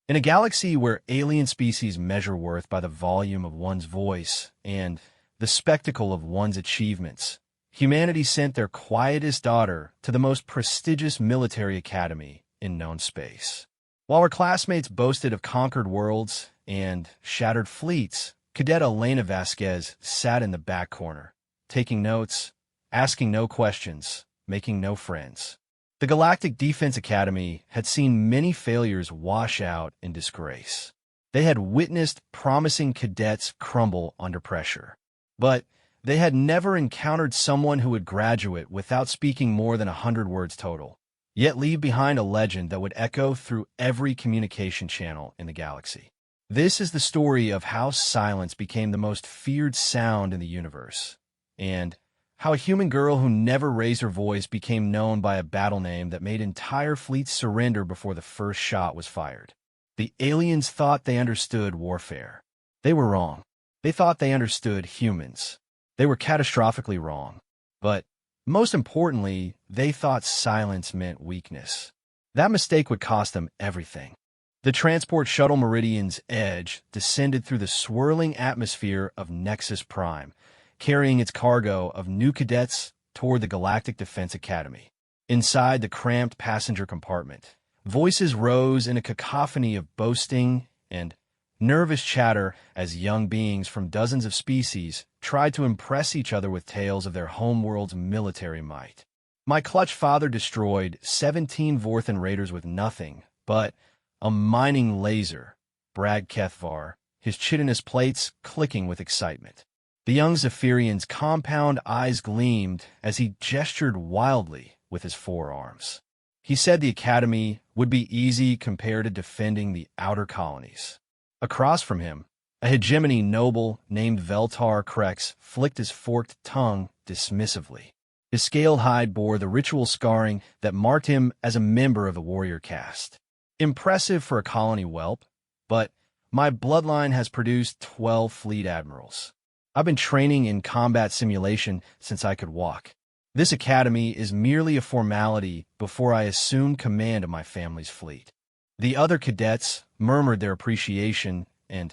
In a galaxy where alien species measure worth by the volume of one's voice and the spectacle of one's achievements, humanity sent their quietest daughter to the most prestigious military academy in known space. While her classmates boasted of conquered worlds and shattered fleets, Cadet Elena Vasquez sat in the back corner, taking notes, asking no questions, making no friends. The Galactic Defense Academy had seen many failures wash out in disgrace. They had witnessed promising cadets crumble under pressure. But they had never encountered someone who would graduate without speaking more than 100 words total, yet leave behind a legend that would echo through every communication channel in the galaxy. This is the story of how silence became the most feared sound in the universe, and how a human girl who never raised her voice became known by a battle name that made entire fleets surrender before the first shot was fired. The aliens thought they understood warfare. They were wrong. They thought they understood humans. They were catastrophically wrong. But most importantly, they thought silence meant weakness. That mistake would cost them everything. The transport shuttle Meridian's Edge descended through the swirling atmosphere of Nexus Prime, carrying its cargo of new cadets toward the Galactic Defense Academy. Inside the cramped passenger compartment, voices rose in a cacophony of boasting and nervous chatter as young beings from dozens of species tried to impress each other with tales of their homeworld's military might. My clutch father destroyed 17 Vorthan raiders with nothing but a mining laser, bragged Kethvar, his chitinous plates clicking with excitement. The young Zephyrian's compound eyes gleamed as he gestured wildly with his forearms. He said the academy would be easy compared to defending the outer colonies. Across from him, a hegemony noble named Veltar Krex flicked his forked tongue dismissively. His scaled hide bore the ritual scarring that marked him as a member of the warrior caste. Impressive for a colony whelp, but my bloodline has produced 12 fleet admirals. I've been training in combat simulation since I could walk. This academy is merely a formality before I assume command of my family's fleet. The other cadets murmured their appreciation and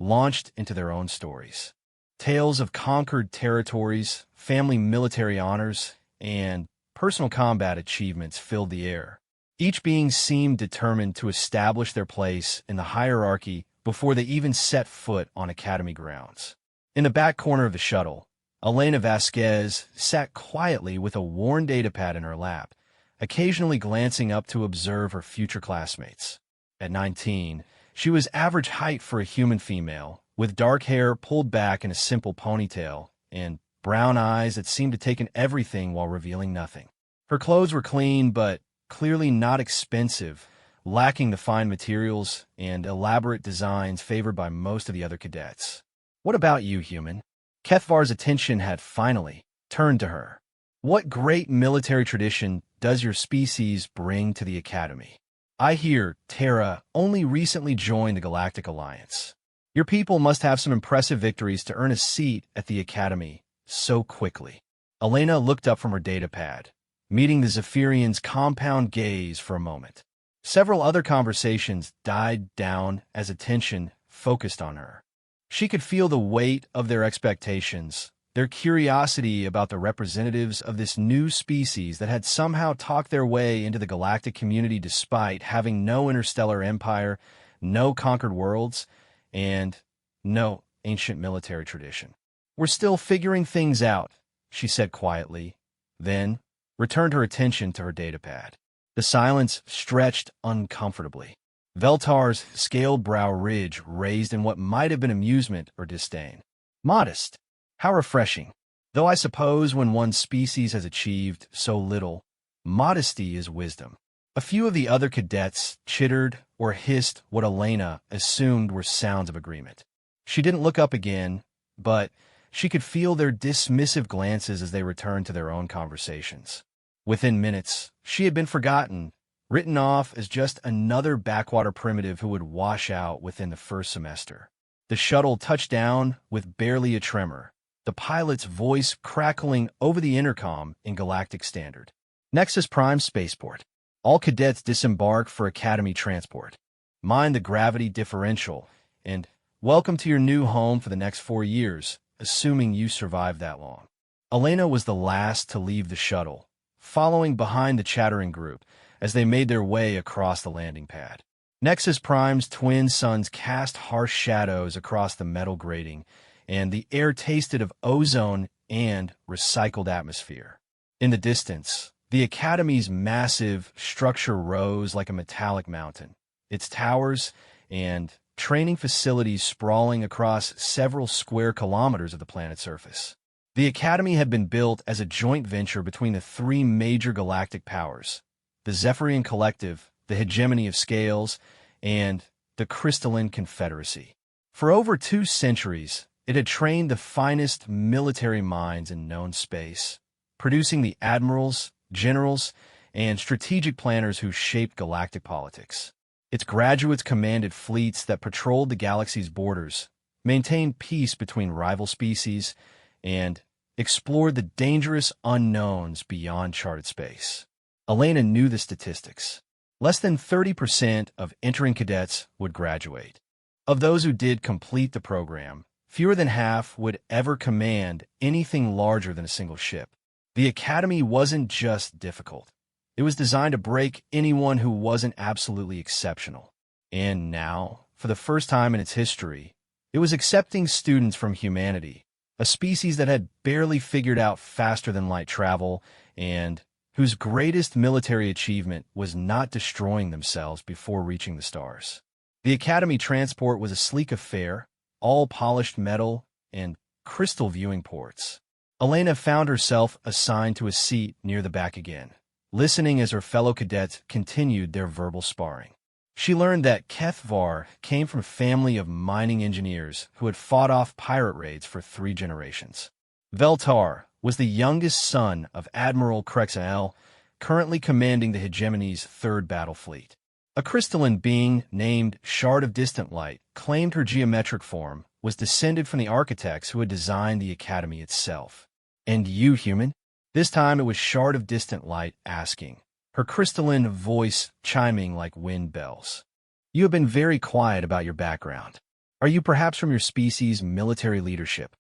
launched into their own stories. Tales of conquered territories, family military honors, and personal combat achievements filled the air. Each being seemed determined to establish their place in the hierarchy before they even set foot on academy grounds. In the back corner of the shuttle, Elena Vasquez sat quietly with a worn datapad in her lap, occasionally glancing up to observe her future classmates. At 19, she was average height for a human female, with dark hair pulled back in a simple ponytail and brown eyes that seemed to take in everything while revealing nothing. Her clothes were clean but clearly not expensive, lacking the fine materials and elaborate designs favored by most of the other cadets. "What about you, human?" Kethvar's attention had finally turned to her. "What great military tradition does your species bring to the academy? I hear Terra only recently joined the Galactic Alliance. Your people must have some impressive victories to earn a seat at the academy so quickly." Elena looked up from her datapad, meeting the Zephyrian's compound gaze for a moment. Several other conversations died down as attention focused on her. She could feel the weight of their expectations, their curiosity about the representatives of this new species that had somehow talked their way into the galactic community despite having no interstellar empire, no conquered worlds, and no ancient military tradition. "We're still figuring things out," she said quietly, then returned her attention to her datapad. The silence stretched uncomfortably. Veltar's scaled brow ridge raised in what might have been amusement or disdain. "Modest. How refreshing. Though I suppose when one species has achieved so little, modesty is wisdom." A few of the other cadets chittered or hissed what Elena assumed were sounds of agreement. She didn't look up again, but she could feel their dismissive glances as they returned to their own conversations. Within minutes, she had been forgotten, written off as just another backwater primitive who would wash out within the first semester. The shuttle touched down with barely a tremor, the pilot's voice crackling over the intercom in Galactic Standard. "Nexus Prime Spaceport. All cadets disembark for Academy transport." mind the gravity differential, and welcome to your new home for the next 4 years, assuming you survive that long. Elena was the last to leave the shuttle, following behind the chattering group as they made their way across the landing pad. Nexus Prime's twin suns cast harsh shadows across the metal grating, and the air tasted of ozone and recycled atmosphere. In the distance, the Academy's massive structure rose like a metallic mountain, its towers and training facilities sprawling across several square kilometers of the planet's surface. The Academy had been built as a joint venture between the three major galactic powers, the Zephyrian Collective, the Hegemony of Scales, and the Crystalline Confederacy. For over 2 centuries, it had trained the finest military minds in known space, producing the admirals, generals, and strategic planners who shaped galactic politics. Its graduates commanded fleets that patrolled the galaxy's borders, maintained peace between rival species, and explored the dangerous unknowns beyond charted space. Elena knew the statistics. Less than 30% of entering cadets would graduate. Of those who did complete the program, fewer than half would ever command anything larger than a single ship. The Academy wasn't just difficult. It was designed to break anyone who wasn't absolutely exceptional. And now, for the first time in its history, it was accepting students from humanity, a species that had barely figured out faster-than-light travel and whose greatest military achievement was not destroying themselves before reaching the stars. The Academy transport was a sleek affair, all polished metal and crystal viewing ports. Elena found herself assigned to a seat near the back again, listening as her fellow cadets continued their verbal sparring. She learned that Kethvar came from a family of mining engineers who had fought off pirate raids for 3 generations. Veltar was the youngest son of Admiral Krexael, currently commanding the Hegemony's 3rd battle fleet. A crystalline being named Shard of Distant Light claimed her geometric form was descended from the architects who had designed the Academy itself. "And you, human?" This time it was Shard of Distant Light asking, her crystalline voice chiming like wind bells. "You have been very quiet about your background. Are you perhaps from your species' military leadership?"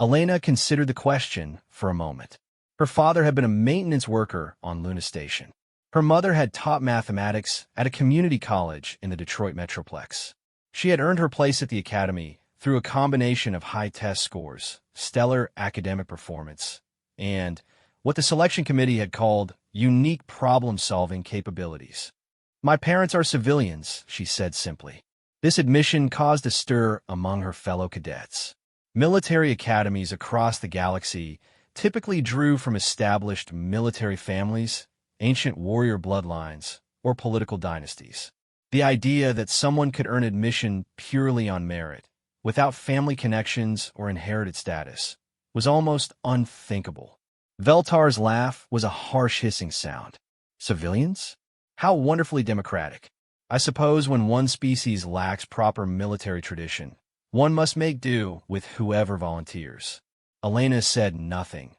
Elena considered the question for a moment. Her father had been a maintenance worker on Luna Station. Her mother had taught mathematics at a community college in the Detroit Metroplex. She had earned her place at the Academy through a combination of high test scores, stellar academic performance, and what the selection committee had called unique problem-solving capabilities. "My parents are civilians," she said simply. This admission caused a stir among her fellow cadets. Military academies across the galaxy typically drew from established military families, ancient warrior bloodlines, or political dynasties. The idea that someone could earn admission purely on merit, without family connections or inherited status, was almost unthinkable. Veltar's laugh was a harsh hissing sound. "Civilians? How wonderfully democratic. I suppose when one species lacks proper military tradition, one must make do with whoever volunteers." Elena said nothing,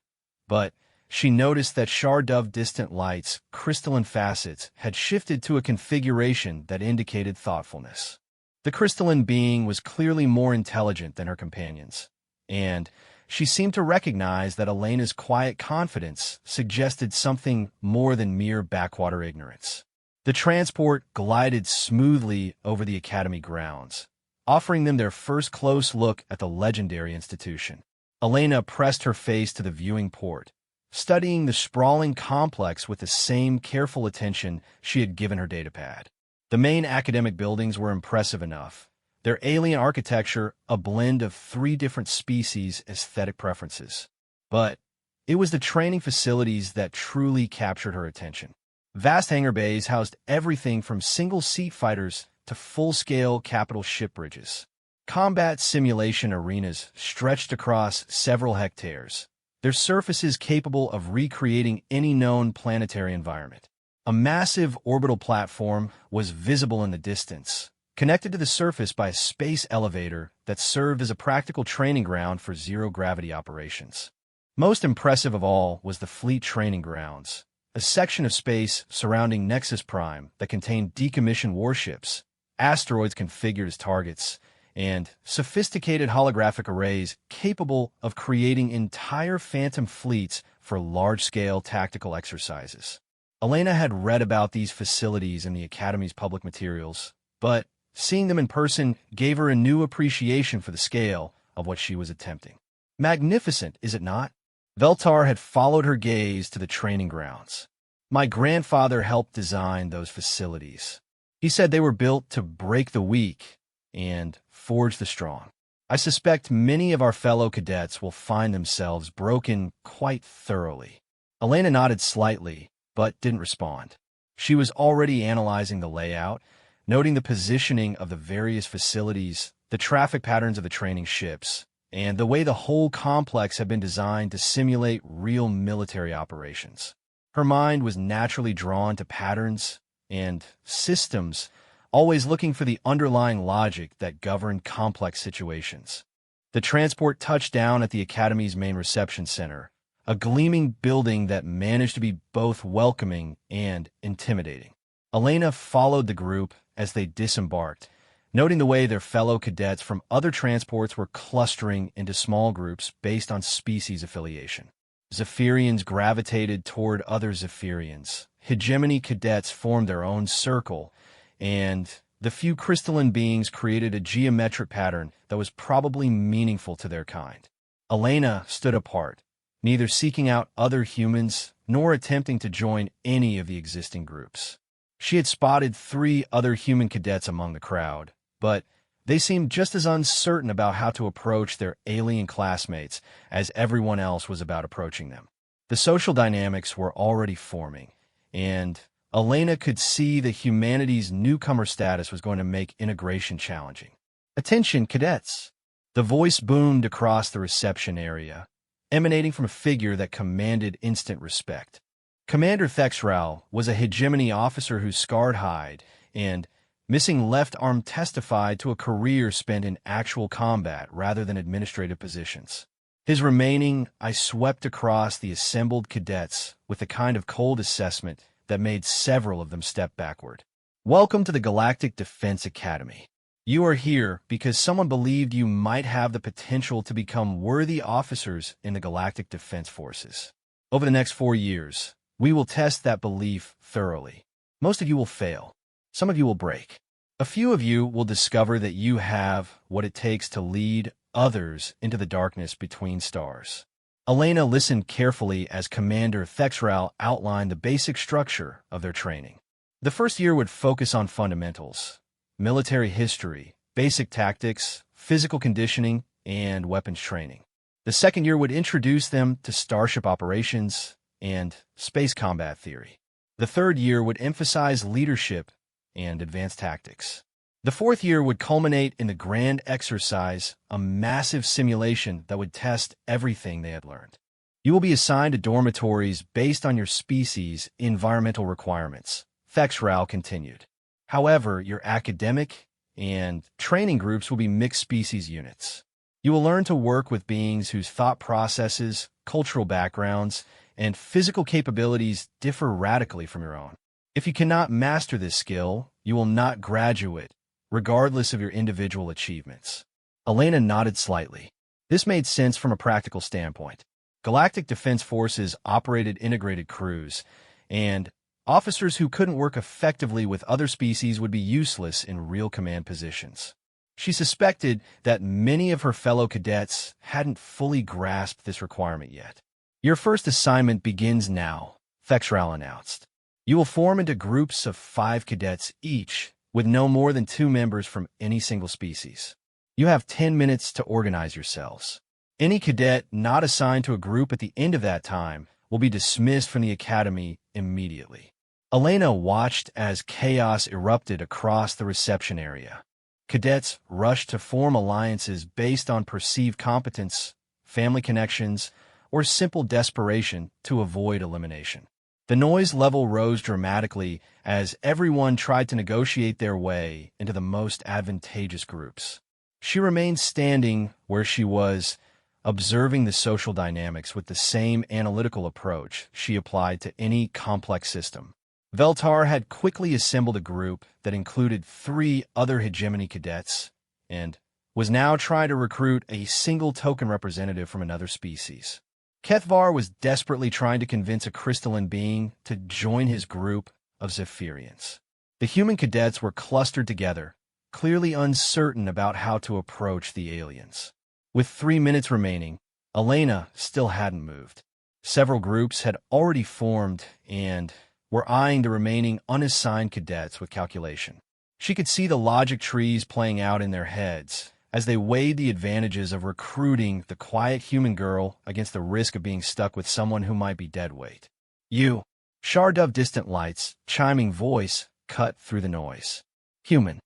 but she noticed that Shard of Distant Light's crystalline facets had shifted to a configuration that indicated thoughtfulness. The crystalline being was clearly more intelligent than her companions, and she seemed to recognize that Elena's quiet confidence suggested something more than mere backwater ignorance. The transport glided smoothly over the Academy grounds, offering them their first close look at the legendary institution. Elena pressed her face to the viewing port, studying the sprawling complex with the same careful attention she had given her datapad. The main academic buildings were impressive enough, their alien architecture a blend of 3 different species' aesthetic preferences. But it was the training facilities that truly captured her attention. Vast hangar bays housed everything from single-seat fighters to full-scale capital ship bridges. Combat simulation arenas stretched across several hectares, their surfaces capable of recreating any known planetary environment. A massive orbital platform was visible in the distance, connected to the surface by a space elevator that served as a practical training ground for zero-gravity operations. Most impressive of all was the fleet training grounds, a section of space surrounding Nexus Prime that contained decommissioned warships, asteroids configured as targets, and sophisticated holographic arrays capable of creating entire phantom fleets for large-scale tactical exercises. Elena had read about these facilities in the Academy's public materials, but seeing them in person gave her a new appreciation for the scale of what she was attempting. Magnificent, is it not? Veltar had followed her gaze to the training grounds. My grandfather helped design those facilities. He said they were built to break the weak and forge the strong. I suspect many of our fellow cadets will find themselves broken quite thoroughly. Elena nodded slightly, but didn't respond. She was already analyzing the layout, noting the positioning of the various facilities, the traffic patterns of the training ships, and the way the whole complex had been designed to simulate real military operations. Her mind was naturally drawn to patterns and systems, always looking for the underlying logic that governed complex situations. The transport touched down at the Academy's main reception center, a gleaming building that managed to be both welcoming and intimidating. Elena followed the group as they disembarked, noting the way their fellow cadets from other transports were clustering into small groups based on species affiliation. Zephyrians gravitated toward other Zephyrians. Hegemony cadets formed their own circle, and the few crystalline beings created a geometric pattern that was probably meaningful to their kind. Elena stood apart, neither seeking out other humans nor attempting to join any of the existing groups. She had spotted 3 other human cadets among the crowd, but they seemed just as uncertain about how to approach their alien classmates as everyone else was about approaching them. The social dynamics were already forming, and Elena could see that humanity's newcomer status was going to make integration challenging. "Attention, cadets!" The voice boomed across the reception area, emanating from a figure that commanded instant respect. Commander Thexral was a hegemony officer whose scarred hide and missing left arm testified to a career spent in actual combat rather than administrative positions. His remaining eye swept across the assembled cadets with the kind of cold assessment that made several of them step backward. "Welcome to the Galactic Defense Academy. You are here because someone believed you might have the potential to become worthy officers in the Galactic Defense Forces. Over the next 4 years, we will test that belief thoroughly. Most of you will fail. Some of you will break. A few of you will discover that you have what it takes to lead others into the darkness between stars." Elena listened carefully as Commander Thexral outlined the basic structure of their training. The first year would focus on fundamentals, military history, basic tactics, physical conditioning, and weapons training. The second year would introduce them to starship operations and space combat theory. The third year would emphasize leadership and advanced tactics. The fourth year would culminate in the grand exercise, a massive simulation that would test everything they had learned. You will be assigned to dormitories based on your species' environmental requirements, Thexral continued. However, your academic and training groups will be mixed species units. You will learn to work with beings whose thought processes, cultural backgrounds, and physical capabilities differ radically from your own. If you cannot master this skill, you will not graduate, regardless of your individual achievements. Elena nodded slightly. This made sense from a practical standpoint. Galactic Defense Forces operated integrated crews, and officers who couldn't work effectively with other species would be useless in real command positions. She suspected that many of her fellow cadets hadn't fully grasped this requirement yet. "Your first assignment begins now," Thexral announced. "You will form into groups of 5 cadets each, with no more than 2 members from any single species. You have 10 minutes to organize yourselves. Any cadet not assigned to a group at the end of that time will be dismissed from the academy immediately." Elena watched as chaos erupted across the reception area. Cadets rushed to form alliances based on perceived competence, family connections, or simple desperation to avoid elimination. The noise level rose dramatically as everyone tried to negotiate their way into the most advantageous groups. She remained standing where she was, observing the social dynamics with the same analytical approach she applied to any complex system. Veltar had quickly assembled a group that included 3 other hegemony cadets and was now trying to recruit a single token representative from another species. Kethvar was desperately trying to convince a crystalline being to join his group of Zephyrians. The human cadets were clustered together, clearly uncertain about how to approach the aliens. With 3 minutes remaining, Elena still hadn't moved. Several groups had already formed and were eyeing the remaining unassigned cadets with calculation. She could see the logic trees playing out in their heads as they weighed the advantages of recruiting the quiet human girl against the risk of being stuck with someone who might be deadweight. You, Shard of Distant Light's chiming voice cut through the noise. Human,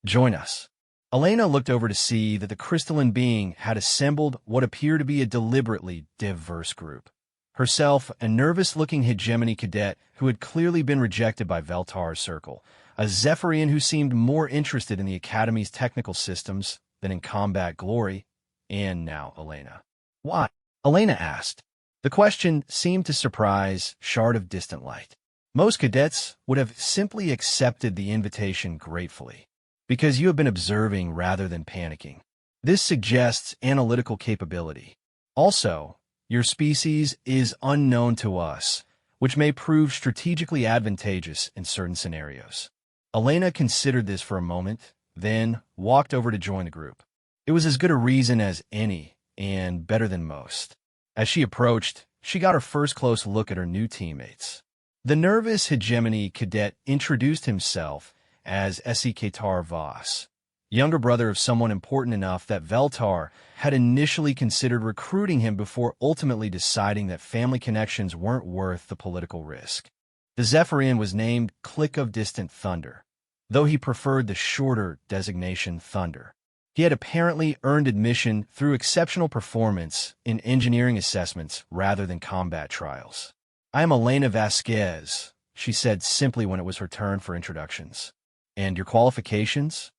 join us. Elena looked over to see that the crystalline being had assembled what appeared to be a deliberately diverse group. Herself, a nervous-looking hegemony cadet who had clearly been rejected by Veltar's circle, a Zephyrian who seemed more interested in the Academy's technical systems than in combat glory, and now Elena. Why? Elena asked. The question seemed to surprise Shard of Distant Light. Most cadets would have simply accepted the invitation gratefully, because you have been observing rather than panicking. This suggests analytical capability. Also, your species is unknown to us, which may prove strategically advantageous in certain scenarios. Elena considered this for a moment, then walked over to join the group. It was as good a reason as any, and better than most. As she approached, she got her first close look at her new teammates. The nervous hegemony cadet introduced himself as Esikatar Voss, younger brother of someone important enough that Veltar had initially considered recruiting him before ultimately deciding that family connections weren't worth the political risk. The Zephyrian was named Click of Distant Thunder, though he preferred the shorter designation Thunder. He had apparently earned admission through exceptional performance in engineering assessments rather than combat trials. I am Elena Vasquez, she said simply when it was her turn for introductions. And your qualifications?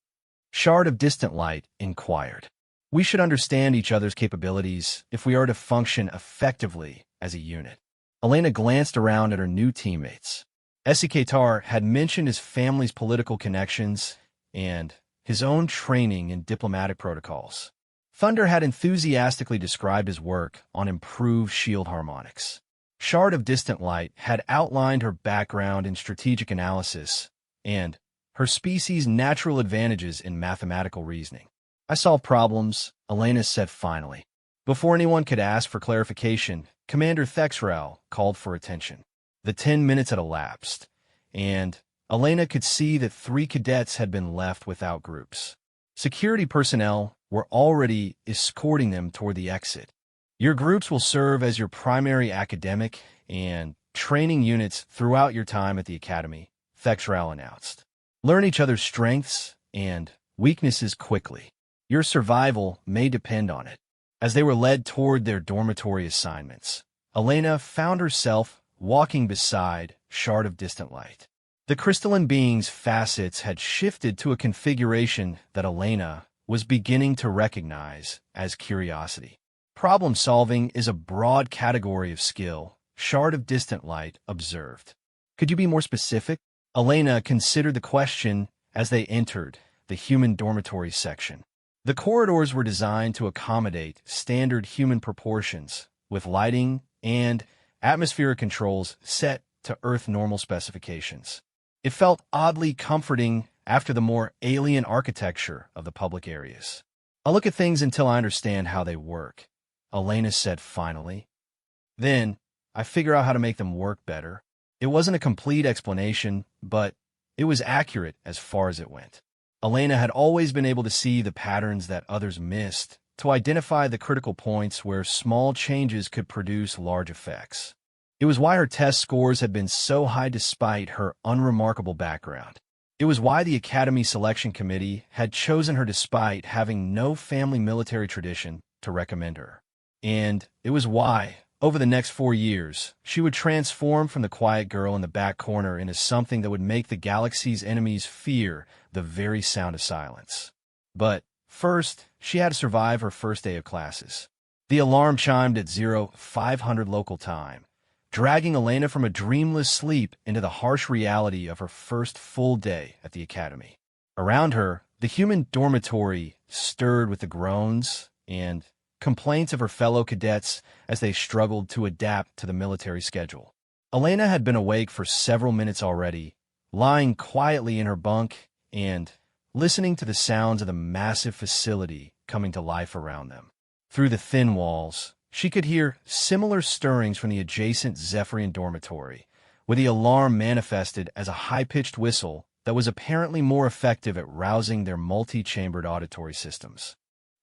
Shard of Distant Light inquired. We should understand each other's capabilities if we are to function effectively as a unit. Elena glanced around at her new teammates. Esikatar had mentioned his family's political connections and his own training in diplomatic protocols. Thunder had enthusiastically described his work on improved shield harmonics. Shard of Distant Light had outlined her background in strategic analysis and her species' natural advantages in mathematical reasoning. I solve problems, Elena said finally. Before anyone could ask for clarification, Commander Thexrel called for attention. The 10 minutes had elapsed, and Elena could see that 3 cadets had been left without groups. Security personnel were already escorting them toward the exit. Your groups will serve as your primary academic and training units throughout your time at the Academy, Thexrel announced. Learn each other's strengths and weaknesses quickly. Your survival may depend on it. As they were led toward their dormitory assignments, Elena found herself walking beside Shard of Distant Light. The crystalline being's facets had shifted to a configuration that Elena was beginning to recognize as curiosity. Problem-solving is a broad category of skill, Shard of Distant Light observed. Could you be more specific? Elena considered the question as they entered the human dormitory section. The corridors were designed to accommodate standard human proportions, with lighting and atmospheric controls set to Earth normal specifications. It felt oddly comforting after the more alien architecture of the public areas. I'll look at things until I understand how they work, Elena said finally. Then, I figure out how to make them work better. It wasn't a complete explanation, but it was accurate as far as it went. Elena had always been able to see the patterns that others missed, to identify the critical points where small changes could produce large effects. It was why her test scores had been so high despite her unremarkable background. It was why the Academy Selection Committee had chosen her despite having no family military tradition to recommend her. And it was why, over the next 4 years, she would transform from the quiet girl in the back corner into something that would make the galaxy's enemies fear the very sound of silence. But first, she had to survive her first day of classes. The alarm chimed at 0500 local time, dragging Elena from a dreamless sleep into the harsh reality of her first full day at the academy. Around her, the human dormitory stirred with the groans and complaints of her fellow cadets as they struggled to adapt to the military schedule. Elena had been awake for several minutes already, lying quietly in her bunk and listening to the sounds of the massive facility coming to life around them. Through the thin walls, she could hear similar stirrings from the adjacent Zephyrian dormitory, with the alarm manifested as a high-pitched whistle that was apparently more effective at rousing their multi-chambered auditory systems.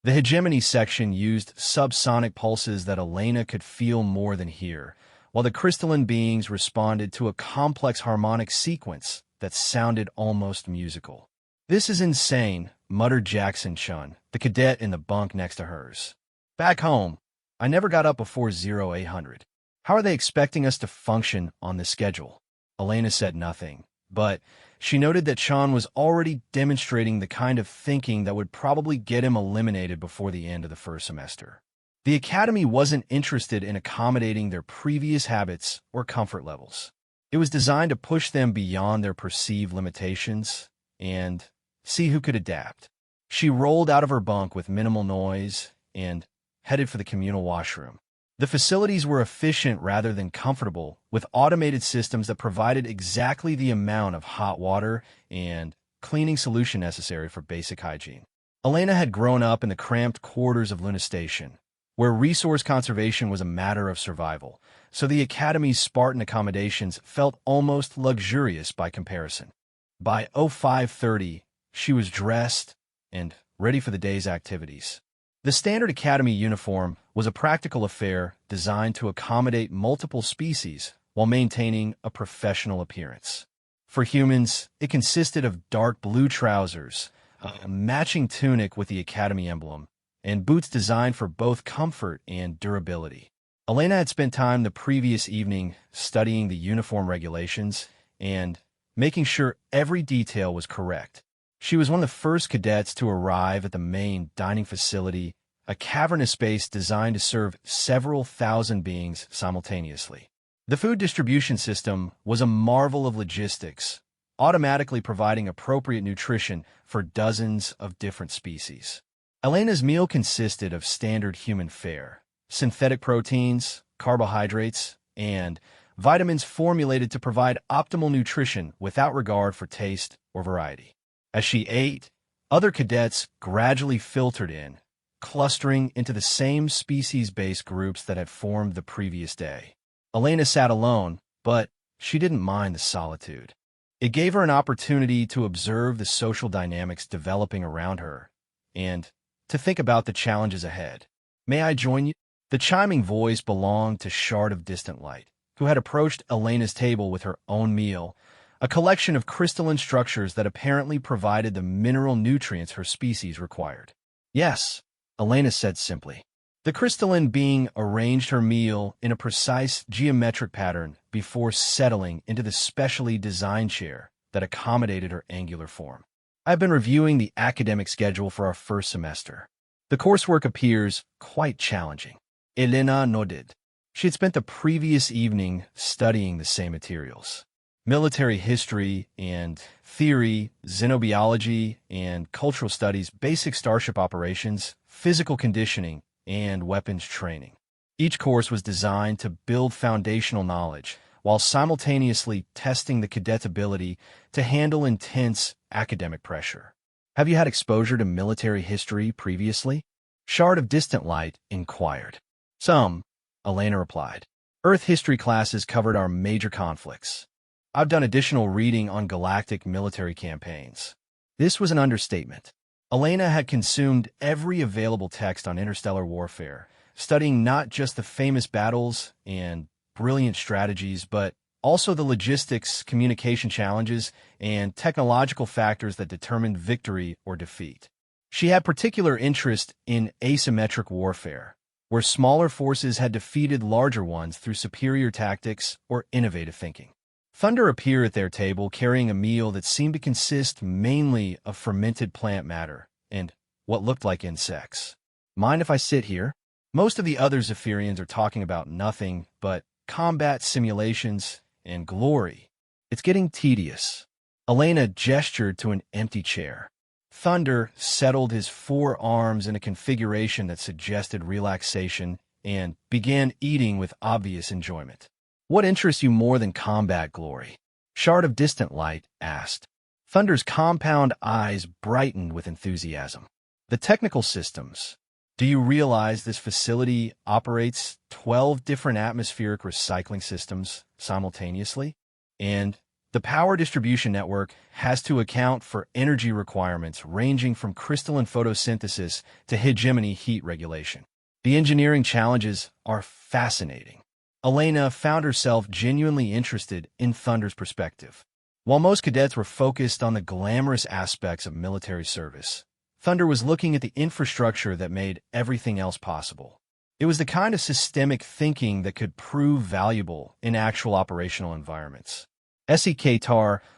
The hegemony section used subsonic pulses that Elena could feel more than hear, while the crystalline beings responded to a complex harmonic sequence that sounded almost musical. "This is insane," muttered Jackson Chun, the cadet in the bunk next to hers. "Back home, I never got up before 0800. How are they expecting us to function on this schedule?" Elena said nothing, but she noted that Chun was already demonstrating the kind of thinking that would probably get him eliminated before the end of the first semester. The academy wasn't interested in accommodating their previous habits or comfort levels. It was designed to push them beyond their perceived limitations and see who could adapt. She rolled out of her bunk with minimal noise and headed for the communal washroom. The facilities were efficient rather than comfortable, with automated systems that provided exactly the amount of hot water and cleaning solution necessary for basic hygiene. Elena had grown up in the cramped quarters of Luna Station, where resource conservation was a matter of survival, so the Academy's Spartan accommodations felt almost luxurious by comparison. By 0530, she was dressed and ready for the day's activities. The standard Academy uniform was a practical affair designed to accommodate multiple species while maintaining a professional appearance. For humans, it consisted of dark blue trousers, a matching tunic with the Academy emblem, and boots designed for both comfort and durability. Elena had spent time the previous evening studying the uniform regulations and making sure every detail was correct. She was one of the first cadets to arrive at the main dining facility, a cavernous space designed to serve several thousand beings simultaneously. The food distribution system was a marvel of logistics, automatically providing appropriate nutrition for dozens of different species. Elena's meal consisted of standard human fare, synthetic proteins, carbohydrates, and vitamins formulated to provide optimal nutrition without regard for taste or variety. As she ate, other cadets gradually filtered in, clustering into the same species-based groups that had formed the previous day. Elena sat alone, but she didn't mind the solitude. It gave her an opportunity to observe the social dynamics developing around her and to think about the challenges ahead. "May I join you?" The chiming voice belonged to Shard of Distant Light, who had approached Elena's table with her own meal, a collection of crystalline structures that apparently provided the mineral nutrients her species required. "Yes," Elena said simply. The crystalline being arranged her meal in a precise geometric pattern before settling into the specially designed chair that accommodated her angular form. "I've been reviewing the academic schedule for our first semester. The coursework appears quite challenging." Elena nodded. She had spent the previous evening studying the same materials. Military history and theory, xenobiology and cultural studies, basic starship operations, physical conditioning, and weapons training. Each course was designed to build foundational knowledge while simultaneously testing the cadet's ability to handle intense academic pressure. "Have you had exposure to military history previously?" Shard of Distant Light inquired. "Some," Elena replied. "Earth history classes covered our major conflicts. I've done additional reading on galactic military campaigns." This was an understatement. Elena had consumed every available text on interstellar warfare, studying not just the famous battles and brilliant strategies, but also the logistics, communication challenges, and technological factors that determined victory or defeat. She had particular interest in asymmetric warfare, where smaller forces had defeated larger ones through superior tactics or innovative thinking. Thunder appeared at their table carrying a meal that seemed to consist mainly of fermented plant matter and what looked like insects. "Mind if I sit here?" Most of the other Zephyrians are talking about nothing but combat simulations, and glory. It's getting tedious. Elena gestured to an empty chair. Thunder settled his forearms in a configuration that suggested relaxation and began eating with obvious enjoyment. What interests you more than combat glory? Shard of Distant Light asked. Thunder's compound eyes brightened with enthusiasm. The technical systems. Do you realize this facility operates 12 different atmospheric recycling systems simultaneously? And the power distribution network has to account for energy requirements ranging from crystalline photosynthesis to hegemony heat regulation. The engineering challenges are fascinating. Elena found herself genuinely interested in Thunder's perspective. While most cadets were focused on the glamorous aspects of military service, Thunder was looking at the infrastructure that made everything else possible. It was the kind of systemic thinking that could prove valuable in actual operational environments. SEK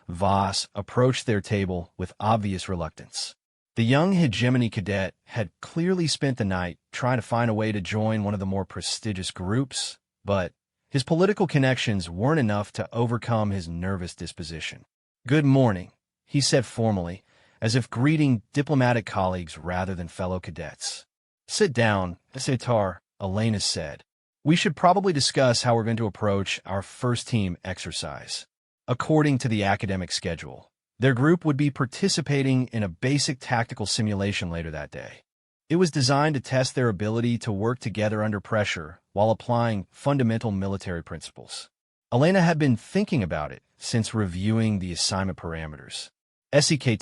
Voss approached their table with obvious reluctance. The young hegemony cadet had clearly spent the night trying to find a way to join one of the more prestigious groups, but his political connections weren't enough to overcome his nervous disposition. "Good morning," he said formally, as if greeting diplomatic colleagues rather than fellow cadets. "Sit down, Setar," Elena said. "We should probably discuss how we're going to approach our first team exercise." According to the academic schedule, their group would be participating in a basic tactical simulation later that day. It was designed to test their ability to work together under pressure while applying fundamental military principles. Elena had been thinking about it since reviewing the assignment parameters. SEK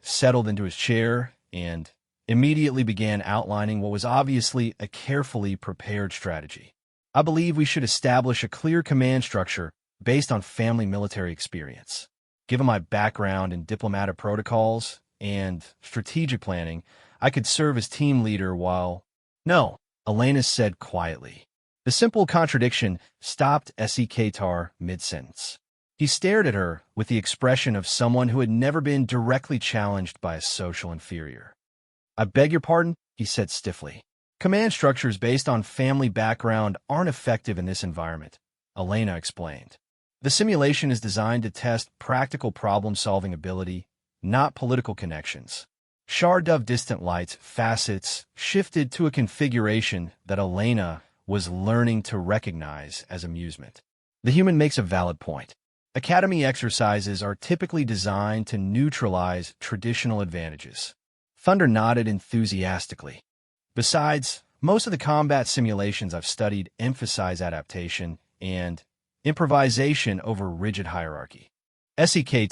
settled into his chair and immediately began outlining what was obviously a carefully prepared strategy. "I believe we should establish a clear command structure based on family military experience. Given my background in diplomatic protocols and strategic planning, I could serve as team leader while—" "No," Elena said quietly. The simple contradiction stopped SEK mid-sentence. He stared at her with the expression of someone who had never been directly challenged by a social inferior. "I beg your pardon," he said stiffly. "Command structures based on family background aren't effective in this environment," Elena explained. "The simulation is designed to test practical problem-solving ability, not political connections." Shard of Distant Light's facets shifted to a configuration that Elena was learning to recognize as amusement. The human makes a valid point. Academy exercises are typically designed to neutralize traditional advantages. Thunder nodded enthusiastically. "Besides, most of the combat simulations I've studied emphasize adaptation and improvisation over rigid hierarchy." SEK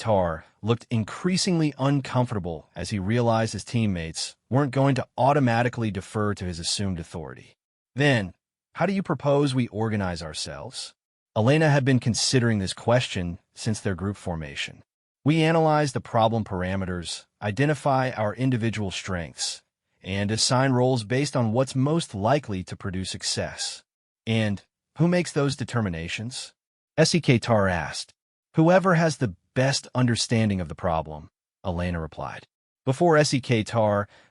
looked increasingly uncomfortable as he realized his teammates weren't going to automatically defer to his assumed authority. "Then, how do you propose we organize ourselves?" Elena had been considering this question since their group formation. "We analyze the problem parameters, identify our individual strengths, and assign roles based on what's most likely to produce success." "And who makes those determinations?" SEK asked. "Whoever has the best understanding of the problem," Elena replied. Before SEK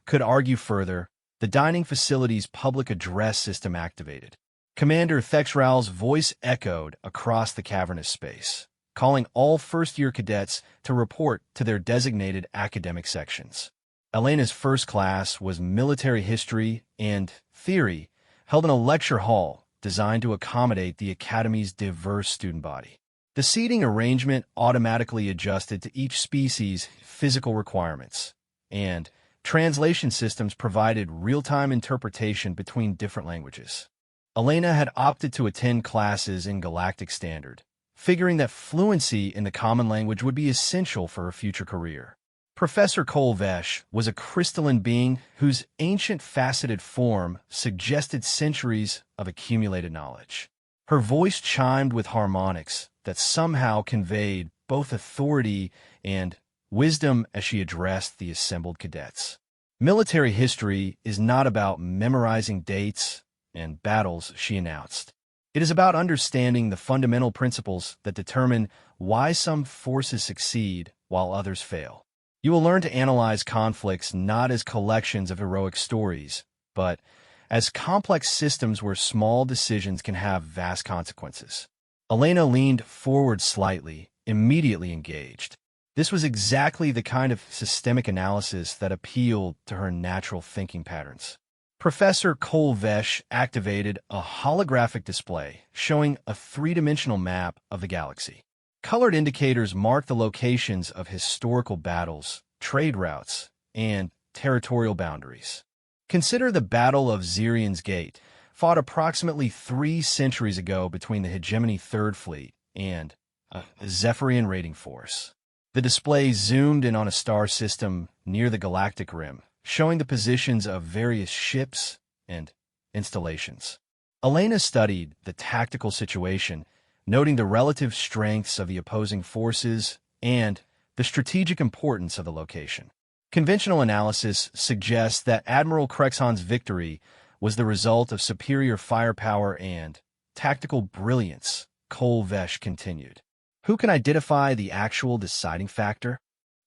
could argue further, the dining facility's public address system activated. Commander Thexral's voice echoed across the cavernous space, calling all first-year cadets to report to their designated academic sections. Elena's first class was military history and theory, held in a lecture hall designed to accommodate the Academy's diverse student body. The seating arrangement automatically adjusted to each species' physical requirements, and translation systems provided real-time interpretation between different languages. Elena had opted to attend classes in Galactic Standard, figuring that fluency in the common language would be essential for her future career. Professor Kolvesh was a crystalline being whose ancient faceted form suggested centuries of accumulated knowledge. Her voice chimed with harmonics that somehow conveyed both authority and wisdom as she addressed the assembled cadets. "Military history is not about memorizing dates and battles," she announced. "It is about understanding the fundamental principles that determine why some forces succeed while others fail. You will learn to analyze conflicts not as collections of heroic stories, but as complex systems where small decisions can have vast consequences. Elena leaned forward slightly, immediately engaged. This was exactly the kind of systemic analysis that appealed to her natural thinking patterns. Professor Kolvesh activated a holographic display showing a three-dimensional map of the galaxy. Colored indicators mark the locations of historical battles, trade routes, and territorial boundaries. Consider the Battle of Zirian's Gate, fought approximately 3 centuries ago between the Hegemony Third Fleet and a Zephyrian raiding force. The display zoomed in on a star system near the galactic rim, showing the positions of various ships and installations. Elena studied the tactical situation, noting the relative strengths of the opposing forces and the strategic importance of the location. Conventional analysis suggests that Admiral Krexhan's victory was the result of superior firepower and tactical brilliance, Kolvesh continued. Who can identify the actual deciding factor?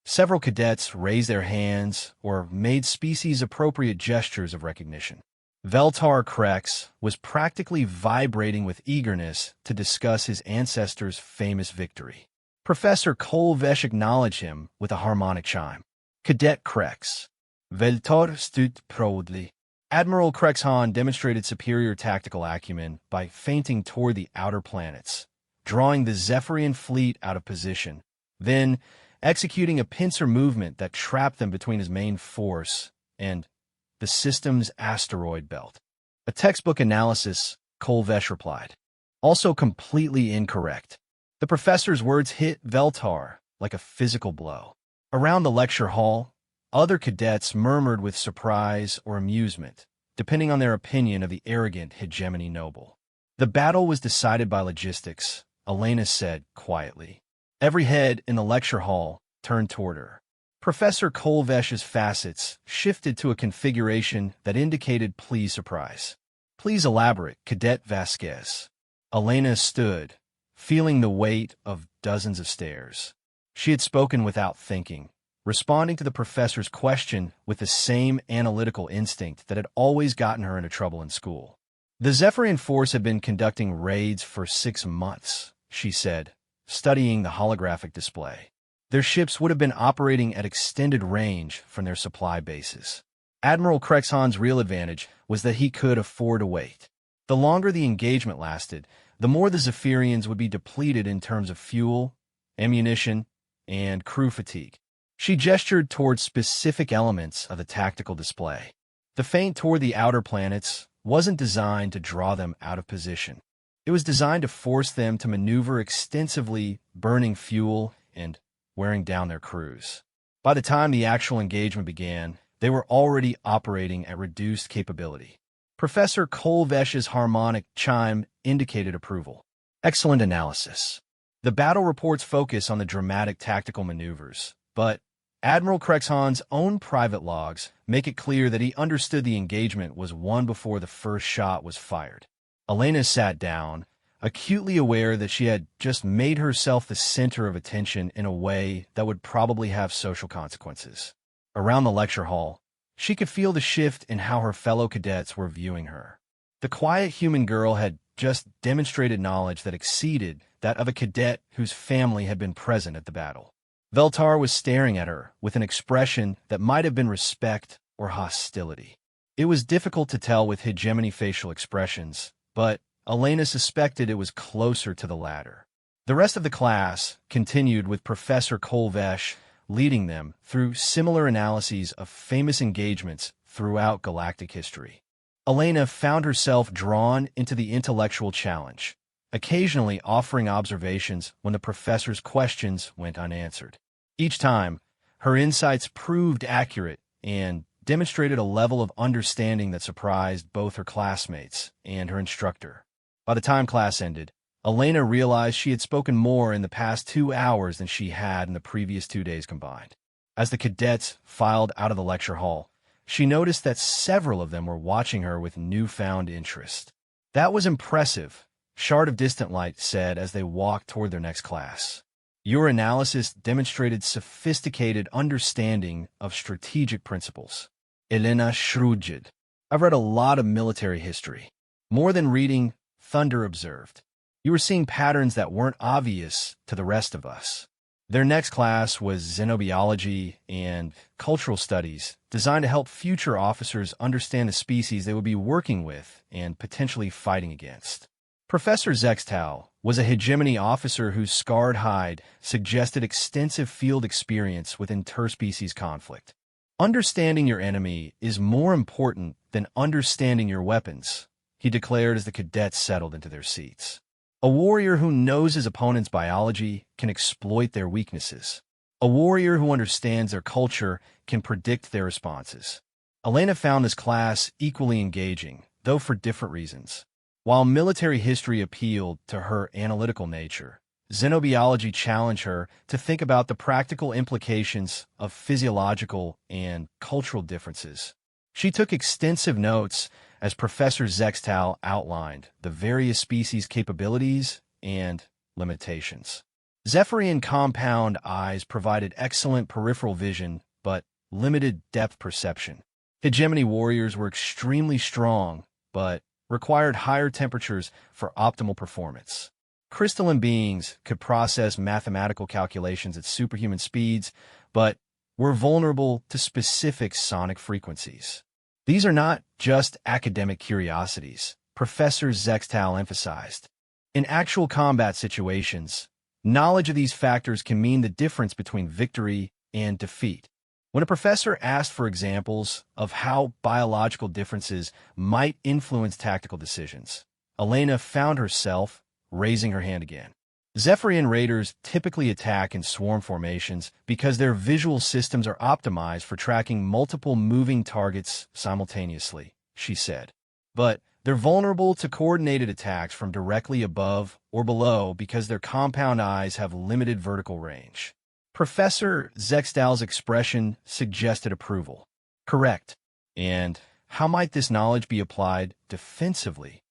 Several cadets raised their hands or made species-appropriate gestures of recognition. Veltar Krex was practically vibrating with eagerness to discuss his ancestors' famous victory. Professor Kolvesh acknowledged him with a harmonic chime. Cadet Krex. Veltar stood proudly. Admiral Krexhan demonstrated superior tactical acumen by feinting toward the outer planets, drawing the Zephyrian fleet out of position, then executing a pincer movement that trapped them between his main force and the system's asteroid belt. A textbook analysis, Kolvesh replied. Also completely incorrect. The professor's words hit Veltar like a physical blow. Around the lecture hall, other cadets murmured with surprise or amusement, depending on their opinion of the arrogant hegemony noble. The battle was decided by logistics, Elena said quietly. Every head in the lecture hall turned toward her. Professor Kolvesh's facets shifted to a configuration that indicated please surprise. Please elaborate, Cadet Vasquez. Elena stood, feeling the weight of dozens of stares. She had spoken without thinking, responding to the professor's question with the same analytical instinct that had always gotten her into trouble in school. The Zephyrian force had been conducting raids for 6 months, she said, studying the holographic display. Their ships would have been operating at extended range from their supply bases. Admiral Krexhan's real advantage was that he could afford to wait. The longer the engagement lasted, the more the Zephyrians would be depleted in terms of fuel, ammunition, and crew fatigue. She gestured toward specific elements of the tactical display. The feint toward the outer planets wasn't designed to draw them out of position. It was designed to force them to maneuver extensively, burning fuel and wearing down their crews. By the time the actual engagement began, they were already operating at reduced capability. Professor Kolvesh's harmonic chime indicated approval. Excellent analysis. The battle reports focus on the dramatic tactical maneuvers, but Admiral Krexhan's own private logs make it clear that he understood the engagement was won before the first shot was fired. Elena sat down, acutely aware that she had just made herself the center of attention in a way that would probably have social consequences. Around the lecture hall, she could feel the shift in how her fellow cadets were viewing her. The quiet human girl had just demonstrated knowledge that exceeded that of a cadet whose family had been present at the battle. Veltar was staring at her with an expression that might have been respect or hostility. It was difficult to tell with hegemony facial expressions, but Elena suspected it was closer to the latter. The rest of the class continued with Professor Kolvesh leading them through similar analyses of famous engagements throughout galactic history. Elena found herself drawn into the intellectual challenge, occasionally offering observations when the professor's questions went unanswered. Each time, her insights proved accurate and demonstrated a level of understanding that surprised both her classmates and her instructor. By the time class ended, Elena realized she had spoken more in the past 2 hours than she had in the previous 2 days combined. As the cadets filed out of the lecture hall, she noticed that several of them were watching her with newfound interest. That was impressive, Shard of Distant Light said as they walked toward their next class. Your analysis demonstrated sophisticated understanding of strategic principles. Elena shrugged. I've read a lot of military history. More than reading, Thunder observed. You were seeing patterns that weren't obvious to the rest of us. Their next class was xenobiology and cultural studies, designed to help future officers understand the species they would be working with and potentially fighting against. Professor Zextal was a hegemony officer whose scarred hide suggested extensive field experience with interspecies conflict. Understanding your enemy is more important than understanding your weapons, he declared as the cadets settled into their seats. A warrior who knows his opponent's biology can exploit their weaknesses. A warrior who understands their culture can predict their responses. Elena found this class equally engaging, though for different reasons. While military history appealed to her analytical nature, xenobiology challenged her to think about the practical implications of physiological and cultural differences. She took extensive notes as Professor Zextal outlined the various species' capabilities and limitations. Zephyrian compound eyes provided excellent peripheral vision, but limited depth perception. Hegemony warriors were extremely strong, but required higher temperatures for optimal performance. Crystalline beings could process mathematical calculations at superhuman speeds, but were vulnerable to specific sonic frequencies. These are not just academic curiosities, Professor Zextal emphasized. In actual combat situations, knowledge of these factors can mean the difference between victory and defeat. When a professor asked for examples of how biological differences might influence tactical decisions, Elena found herself raising her hand again. Zephyrian raiders typically attack in swarm formations because their visual systems are optimized for tracking multiple moving targets simultaneously, she said. But they're vulnerable to coordinated attacks from directly above or below because their compound eyes have limited vertical range. Professor Zextal's expression suggested approval. Correct. And how might this knowledge be applied defensively?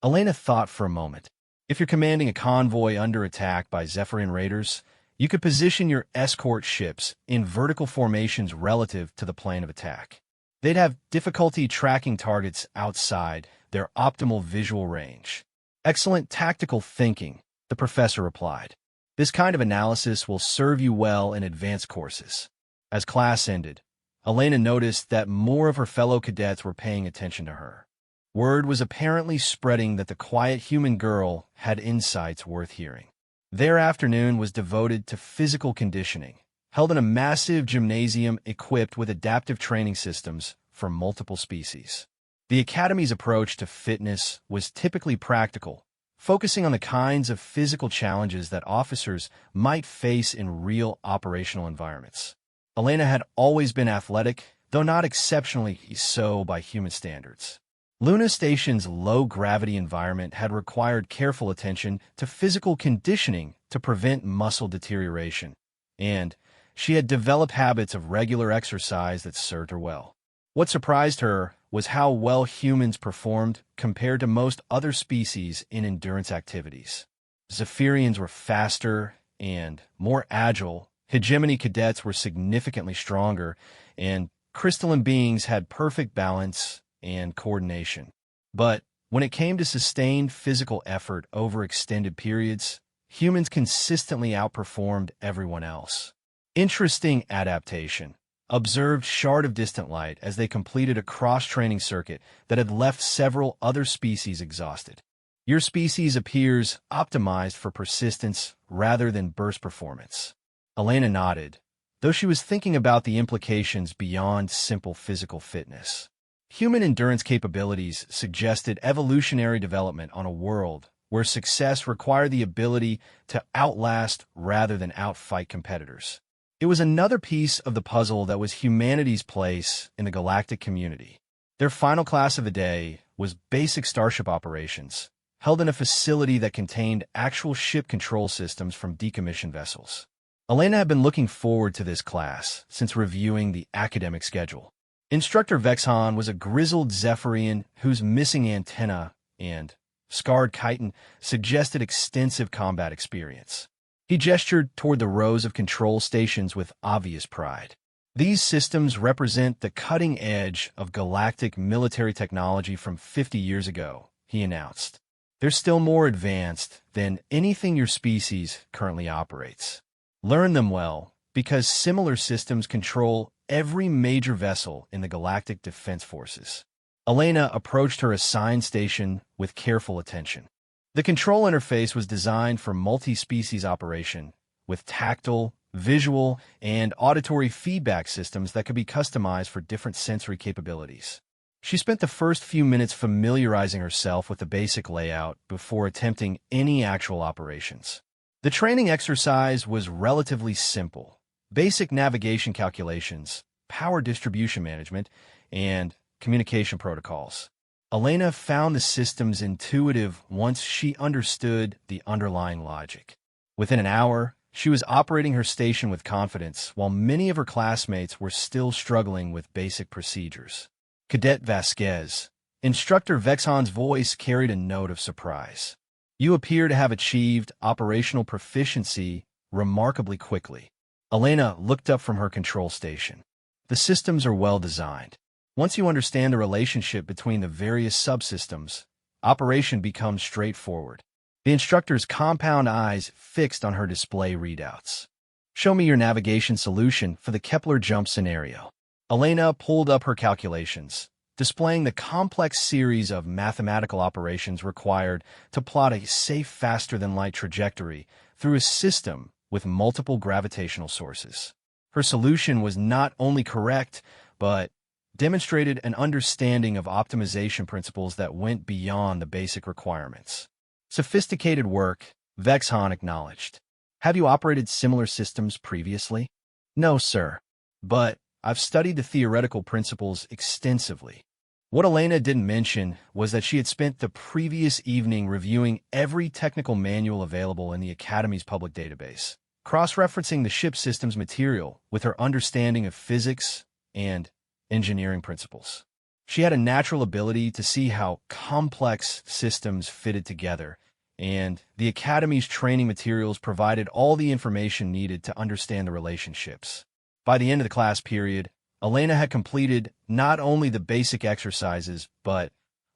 Elena thought for a moment. If you're commanding a convoy under attack by Zephyrian raiders, you could position your escort ships in vertical formations relative to the plane of attack. They'd have difficulty tracking targets outside their optimal visual range. Excellent tactical thinking, the professor replied. This kind of analysis will serve you well in advanced courses. As class ended, Elena noticed that more of her fellow cadets were paying attention to her. Word was apparently spreading that the quiet human girl had insights worth hearing. Their afternoon was devoted to physical conditioning, held in a massive gymnasium equipped with adaptive training systems for multiple species. The Academy's approach to fitness was typically practical, focusing on the kinds of physical challenges that officers might face in real operational environments. Elena had always been athletic, though not exceptionally so by human standards. Luna Station's low-gravity environment had required careful attention to physical conditioning to prevent muscle deterioration, and she had developed habits of regular exercise that served her well. What surprised her was how well humans performed compared to most other species in endurance activities. Zephyrians were faster and more agile, hegemony cadets were significantly stronger, and crystalline beings had perfect balance and coordination. But when it came to sustained physical effort over extended periods, humans consistently outperformed everyone else. Interesting adaptation. Observed shard of distant light as they completed a cross-training circuit that had left several other species exhausted. Your species appears optimized for persistence rather than burst performance. Elena nodded, though she was thinking about the implications beyond simple physical fitness. Human endurance capabilities suggested evolutionary development on a world where success required the ability to outlast rather than outfight competitors. It was another piece of the puzzle that was humanity's place in the galactic community. Their final class of the day was basic starship operations, held in a facility that contained actual ship control systems from decommissioned vessels. Elena had been looking forward to this class since reviewing the academic schedule. Instructor Vexhan was a grizzled Zephyrian whose missing antenna and scarred chitin suggested extensive combat experience. He gestured toward the rows of control stations with obvious pride. These systems represent the cutting edge of galactic military technology from 50 years ago, he announced. They're still more advanced than anything your species currently operates. Learn them well, because similar systems control every major vessel in the Galactic Defense Forces. Elena approached her assigned station with careful attention. The control interface was designed for multi-species operation, with tactile, visual, and auditory feedback systems that could be customized for different sensory capabilities. She spent the first few minutes familiarizing herself with the basic layout before attempting any actual operations. The training exercise was relatively simple. Basic navigation calculations, power distribution management, and communication protocols. Elena found the systems intuitive once she understood the underlying logic. Within an hour, she was operating her station with confidence, while many of her classmates were still struggling with basic procedures. Cadet Vasquez. Instructor Vexhan's voice carried a note of surprise. You appear to have achieved operational proficiency remarkably quickly. Elena looked up from her control station. The systems are well designed. Once you understand the relationship between the various subsystems, operation becomes straightforward. The instructor's compound eyes fixed on her display readouts. Show me your navigation solution for the Kepler jump scenario. Elena pulled up her calculations, displaying the complex series of mathematical operations required to plot a safe faster-than-light trajectory through a system with multiple gravitational sources. Her solution was not only correct, but demonstrated an understanding of optimization principles that went beyond the basic requirements. Sophisticated work, Vexhan acknowledged. Have you operated similar systems previously? No, sir. But I've studied the theoretical principles extensively. What Elena didn't mention was that she had spent the previous evening reviewing every technical manual available in the Academy's public database, cross-referencing the ship system's material with her understanding of physics and engineering principles. She had a natural ability to see how complex systems fitted together, and the Academy's training materials provided all the information needed to understand the relationships. By the end of the class period, Elena had completed not only the basic exercises, but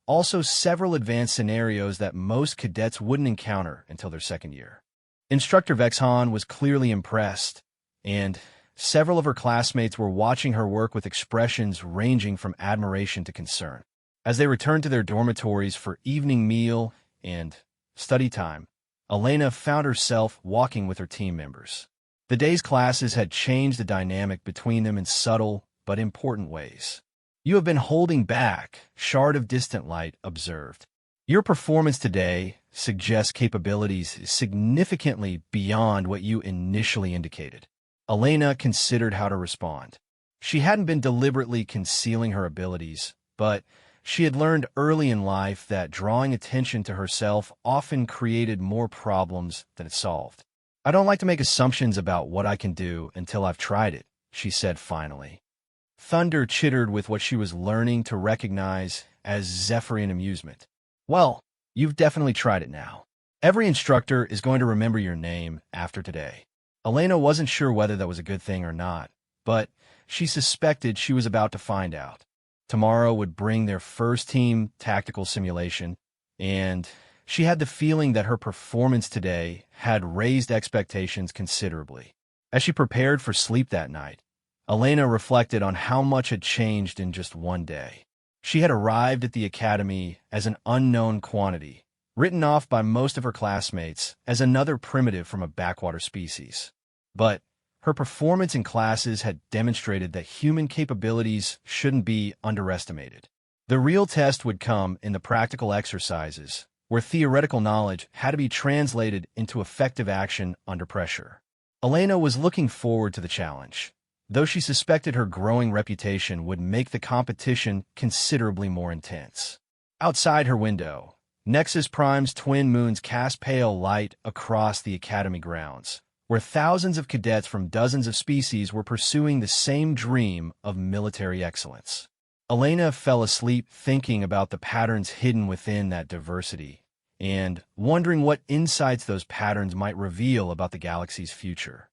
also several advanced scenarios that most cadets wouldn't encounter until their second year. Instructor Vexhan was clearly impressed, and several of her classmates were watching her work with expressions ranging from admiration to concern. As they returned to their dormitories for evening meal and study time, Elena found herself walking with her team members. The day's classes had changed the dynamic between them in subtle but important ways. You have been holding back, Shard of Distant Light observed. Your performance today suggests capabilities significantly beyond what you initially indicated. Elena considered how to respond. She hadn't been deliberately concealing her abilities, but she had learned early in life that drawing attention to herself often created more problems than it solved. I don't like to make assumptions about what I can do until I've tried it, she said finally. Thunder chittered with what she was learning to recognize as Zephyrian amusement. Well, you've definitely tried it now. Every instructor is going to remember your name after today. Elena wasn't sure whether that was a good thing or not, but she suspected she was about to find out. Tomorrow would bring their first team tactical simulation, and she had the feeling that her performance today had raised expectations considerably. As she prepared for sleep that night, Elena reflected on how much had changed in just one day. She had arrived at the academy as an unknown quantity, written off by most of her classmates as another primitive from a backwater species. But her performance in classes had demonstrated that human capabilities shouldn't be underestimated. The real test would come in the practical exercises, where theoretical knowledge had to be translated into effective action under pressure. Elena was looking forward to the challenge, though she suspected her growing reputation would make the competition considerably more intense. Outside her window, Nexus Prime's twin moons cast pale light across the academy grounds, where thousands of cadets from dozens of species were pursuing the same dream of military excellence. Elena fell asleep thinking about the patterns hidden within that diversity, and wondering what insights those patterns might reveal about the galaxy's future.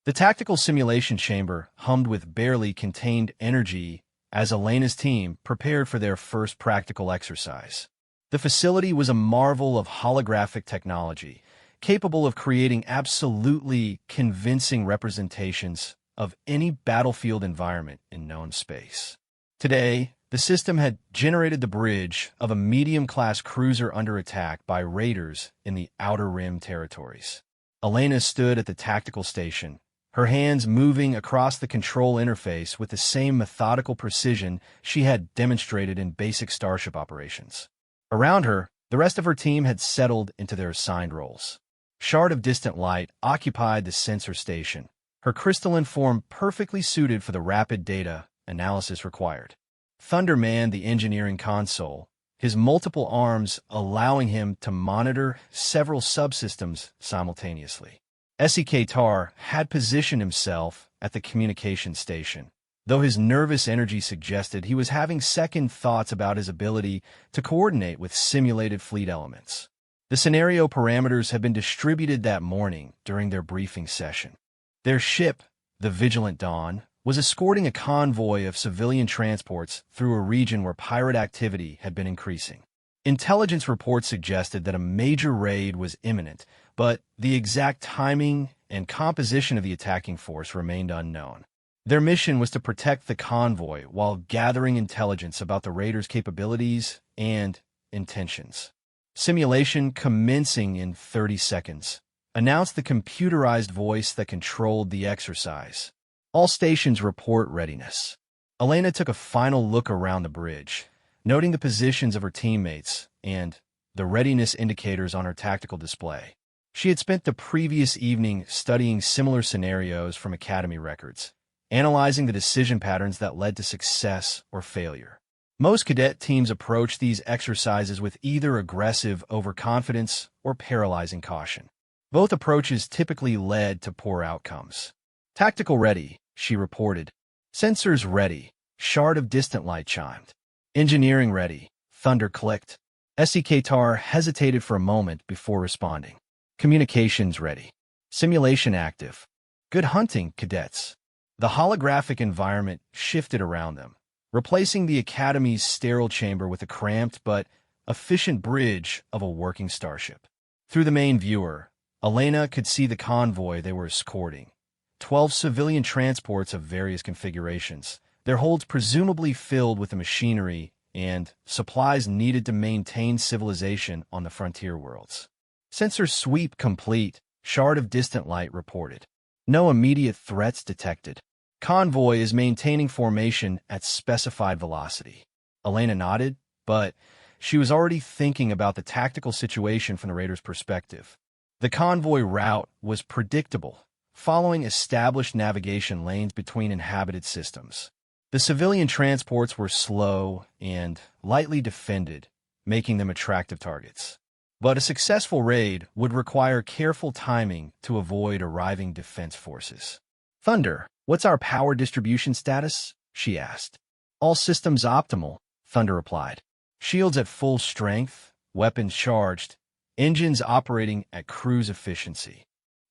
The tactical simulation chamber hummed with barely contained energy as Elena's team prepared for their first practical exercise. The facility was a marvel of holographic technology, capable of creating absolutely convincing representations of any battlefield environment in known space. Today, the system had generated the bridge of a medium-class cruiser under attack by raiders in the Outer Rim territories. Elena stood at the tactical station, her hands moving across the control interface with the same methodical precision she had demonstrated in basic starship operations. Around her, the rest of her team had settled into their assigned roles. Shard of Distant Light occupied the sensor station, her crystalline form perfectly suited for the rapid data analysis required. Thunder manned the engineering console, his multiple arms allowing him to monitor several subsystems simultaneously. Tar had positioned himself at the communication station, though his nervous energy suggested he was having second thoughts about his ability to coordinate with simulated fleet elements. The scenario parameters had been distributed that morning during their briefing session. Their ship, the Vigilant Dawn, was escorting a convoy of civilian transports through a region where pirate activity had been increasing. Intelligence reports suggested that a major raid was imminent, but the exact timing and composition of the attacking force remained unknown. Their mission was to protect the convoy while gathering intelligence about the raiders' capabilities and intentions. Simulation commencing in 30 seconds, announced the computerized voice that controlled the exercise. All stations report readiness. Elena took a final look around the bridge, noting the positions of her teammates and the readiness indicators on her tactical display. She had spent the previous evening studying similar scenarios from Academy records, analyzing the decision patterns that led to success or failure. Most cadet teams approach these exercises with either aggressive overconfidence or paralyzing caution. Both approaches typically led to poor outcomes. Tactical ready, she reported. Sensors ready, Shard of Distant Light chimed. Engineering ready, Thunder clicked. Tar hesitated for a moment before responding. Communications ready. Simulation active. Good hunting, cadets. The holographic environment shifted around them, replacing the Academy's sterile chamber with a cramped but efficient bridge of a working starship. Through the main viewer, Elena could see the convoy they were escorting. 12 civilian transports of various configurations, their holds presumably filled with the machinery and supplies needed to maintain civilization on the frontier worlds. Sensor sweep complete, Shard of Distant Light reported. No immediate threats detected. Convoy is maintaining formation at specified velocity. Elena nodded, but she was already thinking about the tactical situation from the raiders' perspective. The convoy route was predictable, following established navigation lanes between inhabited systems. The civilian transports were slow and lightly defended, making them attractive targets. But a successful raid would require careful timing to avoid arriving defense forces. Thunder, what's our power distribution status? She asked. All systems optimal, Thunder replied. Shields at full strength, weapons charged, engines operating at cruise efficiency.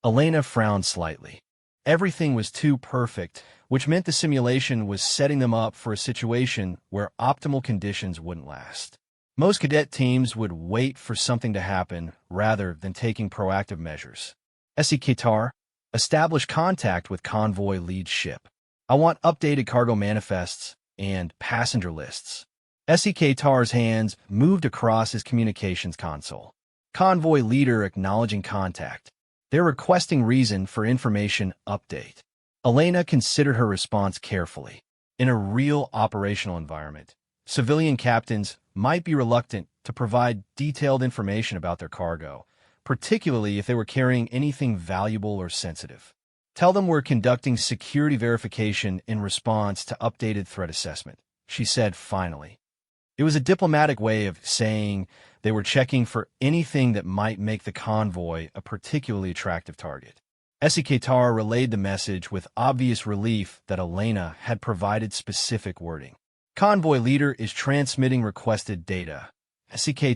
Elena frowned slightly. Everything was too perfect, which meant the simulation was setting them up for a situation where optimal conditions wouldn't last. Most cadet teams would wait for something to happen rather than taking proactive measures. Tar, establish contact with convoy lead ship. I want updated cargo manifests and passenger lists. Tar's hands moved across his communications console. Convoy leader acknowledging contact. They're requesting reason for information update. Elena considered her response carefully. In a real operational environment, civilian captains might be reluctant to provide detailed information about their cargo, particularly if they were carrying anything valuable or sensitive. Tell them we're conducting security verification in response to updated threat assessment, she said finally. It was a diplomatic way of saying they were checking for anything that might make the convoy a particularly attractive target. Tar relayed the message with obvious relief that Elena had provided specific wording. Convoy leader is transmitting requested data,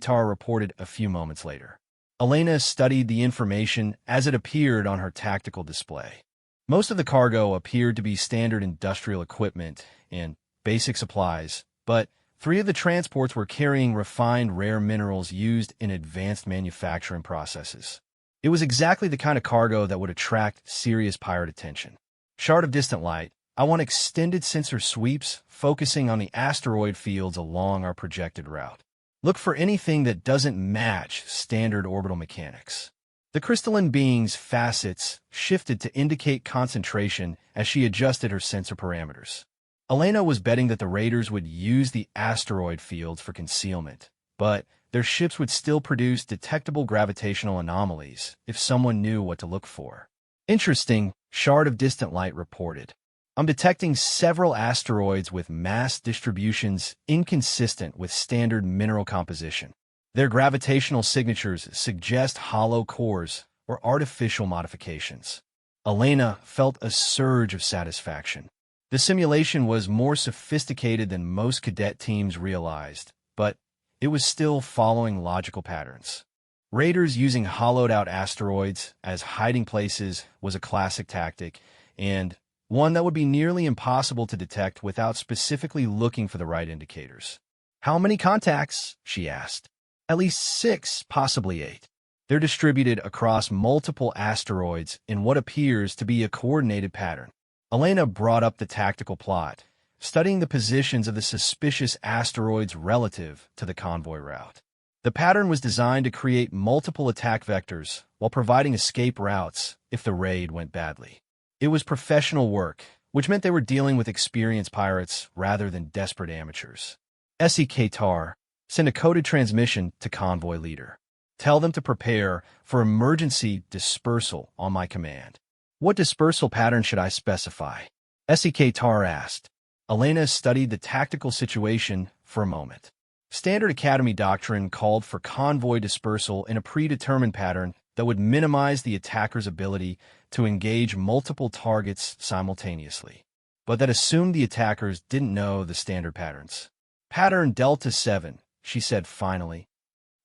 Tar reported a few moments later. Elena studied the information as it appeared on her tactical display. Most of the cargo appeared to be standard industrial equipment and basic supplies, but 3 of the transports were carrying refined rare minerals used in advanced manufacturing processes. It was exactly the kind of cargo that would attract serious pirate attention. Shard of distant light, I want extended sensor sweeps focusing on the asteroid fields along our projected route. Look for anything that doesn't match standard orbital mechanics. The crystalline being's facets shifted to indicate concentration as she adjusted her sensor parameters. Elena was betting that the raiders would use the asteroid fields for concealment, but their ships would still produce detectable gravitational anomalies if someone knew what to look for. Interesting, Shard of Distant Light reported. I'm detecting several asteroids with mass distributions inconsistent with standard mineral composition. Their gravitational signatures suggest hollow cores or artificial modifications. Elena felt a surge of satisfaction. The simulation was more sophisticated than most cadet teams realized, but it was still following logical patterns. Raiders using hollowed-out asteroids as hiding places was a classic tactic, and one that would be nearly impossible to detect without specifically looking for the right indicators. "How many contacts?" she asked. "At least 6, possibly 8. They're distributed across multiple asteroids in what appears to be a coordinated pattern." Elena brought up the tactical plot, studying the positions of the suspicious asteroids relative to the convoy route. The pattern was designed to create multiple attack vectors while providing escape routes if the raid went badly. It was professional work, which meant they were dealing with experienced pirates rather than desperate amateurs. SEK TAR, send a coded transmission to convoy leader. Tell them to prepare for emergency dispersal on my command. What dispersal pattern should I specify? SEK TAR asked. Elena studied the tactical situation for a moment. Standard Academy doctrine called for convoy dispersal in a predetermined pattern that would minimize the attacker's ability to engage multiple targets simultaneously, but that assumed the attackers didn't know the standard patterns. Pattern Delta 7, she said finally.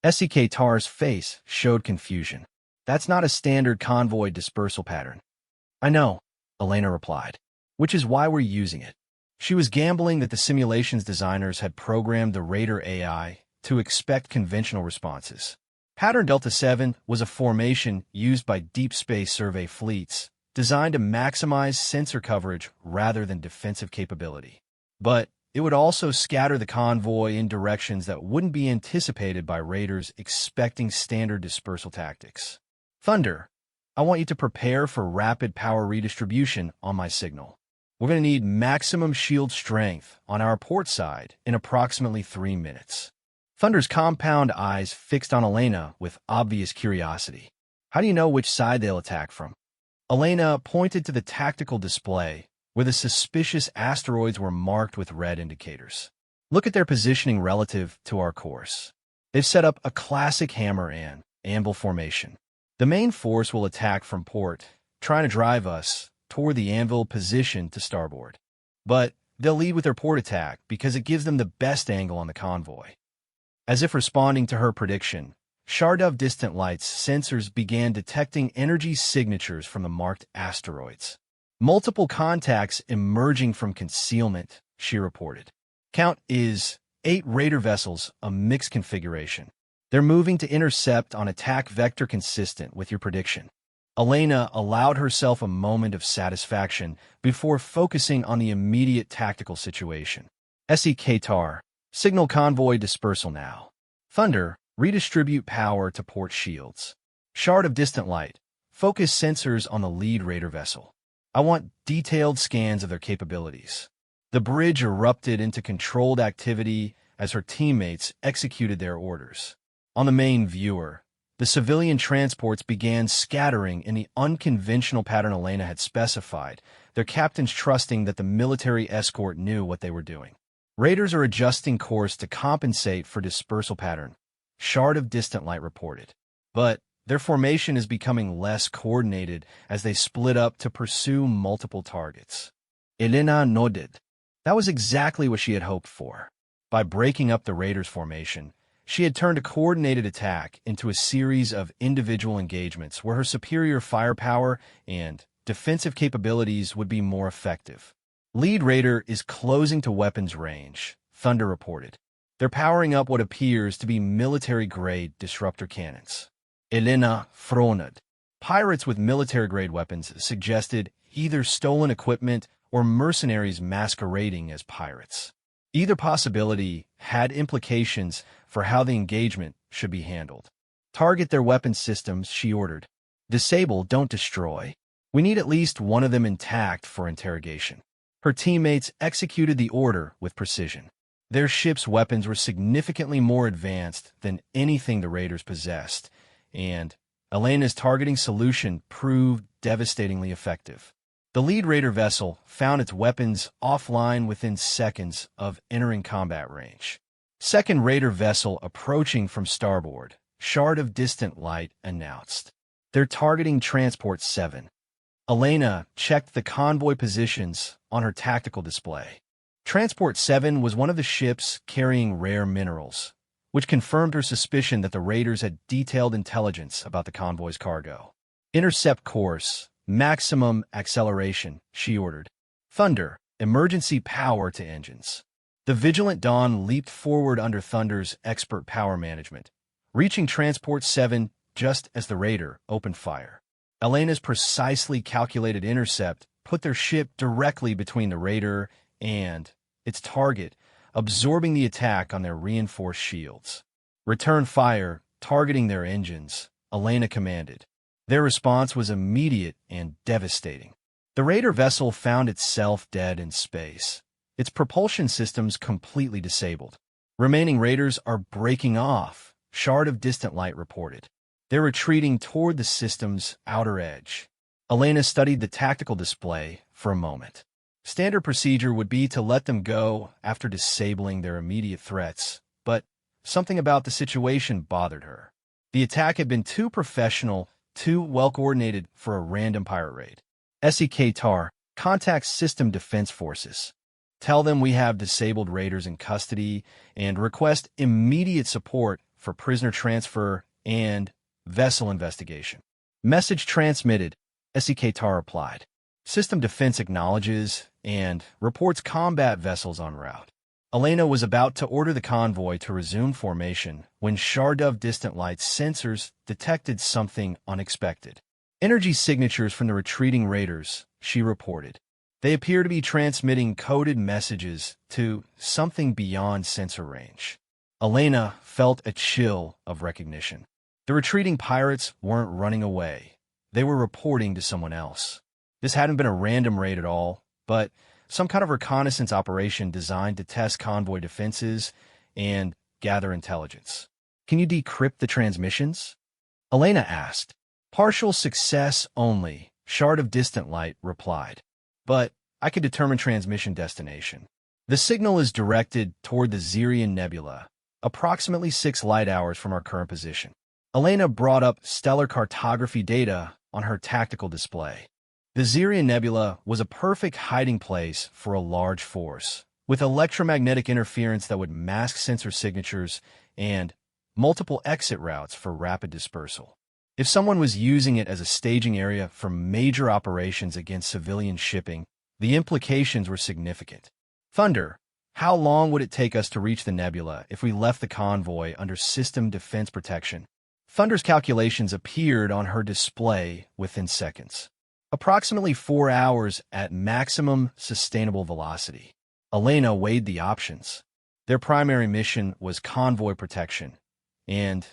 SEK TAR's face showed confusion. That's not a standard convoy dispersal pattern. I know, Elena replied, which is why we're using it. She was gambling that the simulation's designers had programmed the Raider AI to expect conventional responses. Pattern Delta 7 was a formation used by deep space survey fleets, designed to maximize sensor coverage rather than defensive capability. But it would also scatter the convoy in directions that wouldn't be anticipated by raiders expecting standard dispersal tactics. Thunder, I want you to prepare for rapid power redistribution on my signal. We're going to need maximum shield strength on our port side in approximately 3 minutes. Thunder's compound eyes fixed on Elena with obvious curiosity. How do you know which side they'll attack from? Elena pointed to the tactical display, where the suspicious asteroids were marked with red indicators. Look at their positioning relative to our course. They've set up a classic hammer and anvil formation. The main force will attack from port, trying to drive us toward the anvil position to starboard. But they'll lead with their port attack because it gives them the best angle on the convoy. As if responding to her prediction, Shard of Distant Light's sensors began detecting energy signatures from the marked asteroids. Multiple contacts emerging from concealment, she reported. Count is 8 Raider vessels, a mixed configuration. They're moving to intercept on attack vector consistent with your prediction. Elena allowed herself a moment of satisfaction before focusing on the immediate tactical situation. SEK TAR, signal convoy dispersal now. Thunder, redistribute power to port shields. Shard of Distant Light, focus sensors on the lead Raider vessel. I want detailed scans of their capabilities. The bridge erupted into controlled activity as her teammates executed their orders. On the main viewer, the civilian transports began scattering in the unconventional pattern Elena had specified, their captains trusting that the military escort knew what they were doing. Raiders are adjusting course to compensate for dispersal pattern, Shard of Distant Light reported. But their formation is becoming less coordinated as they split up to pursue multiple targets. Elena nodded. That was exactly what she had hoped for. By breaking up the Raiders' formation, she had turned a coordinated attack into a series of individual engagements where her superior firepower and defensive capabilities would be more effective. Lead Raider is closing to weapons range, Thunder reported. They're powering up what appears to be military-grade disruptor cannons. Elena Fronad. Pirates with military-grade weapons suggested either stolen equipment or mercenaries masquerading as pirates. Either possibility had implications for how the engagement should be handled. Target their weapon systems, she ordered. Disable, don't destroy. We need at least one of them intact for interrogation. Her teammates executed the order with precision. Their ship's weapons were significantly more advanced than anything the raiders possessed, and Elena's targeting solution proved devastatingly effective. The lead raider vessel found its weapons offline within seconds of entering combat range. Second raider vessel approaching from starboard, Shard of Distant Light announced. They're targeting Transport 7. Elena checked the convoy positions on her tactical display. Transport 7 was one of the ships carrying rare minerals, which confirmed her suspicion that the raiders had detailed intelligence about the convoy's cargo. Intercept course, maximum acceleration, she ordered. Thunder, emergency power to engines. The Vigilant Dawn leaped forward under Thunder's expert power management, reaching Transport 7 just as the raider opened fire. Elena's precisely calculated intercept put their ship directly between the raider and its target, absorbing the attack on their reinforced shields. Return fire, targeting their engines, Elena commanded. Their response was immediate and devastating. The raider vessel found itself dead in space, its propulsion systems completely disabled. Remaining raiders are breaking off, Shard of Distant Light reported. They're retreating toward the system's outer edge. Elena studied the tactical display for a moment. Standard procedure would be to let them go after disabling their immediate threats, but something about the situation bothered her. The attack had been too professional, too well-coordinated for a random pirate raid. SEK-TAR, contact System Defense Forces. Tell them we have disabled raiders in custody and request immediate support for prisoner transfer and vessel investigation. Message transmitted, SEK-TAR replied. System Defense acknowledges and reports combat vessels en route. Elena was about to order the convoy to resume formation when Shard of Distant Light's sensors detected something unexpected. Energy signatures from the retreating raiders, she reported. They appear to be transmitting coded messages to something beyond sensor range. Elena felt a chill of recognition. The retreating pirates weren't running away. They were reporting to someone else. This hadn't been a random raid at all, but some kind of reconnaissance operation designed to test convoy defenses and gather intelligence. Can you decrypt the transmissions? Elena asked. Partial success only, Shard of Distant Light replied. But I could determine transmission destination. The signal is directed toward the Zirian Nebula, approximately 6 light hours from our current position. Elena brought up stellar cartography data on her tactical display. The Zirian Nebula was a perfect hiding place for a large force, with electromagnetic interference that would mask sensor signatures and multiple exit routes for rapid dispersal. If someone was using it as a staging area for major operations against civilian shipping, the implications were significant. Thunder, how long would it take us to reach the nebula if we left the convoy under system defense protection? Thunder's calculations appeared on her display within seconds. Approximately 4 hours at maximum sustainable velocity. Elena weighed the options. Their primary mission was convoy protection, and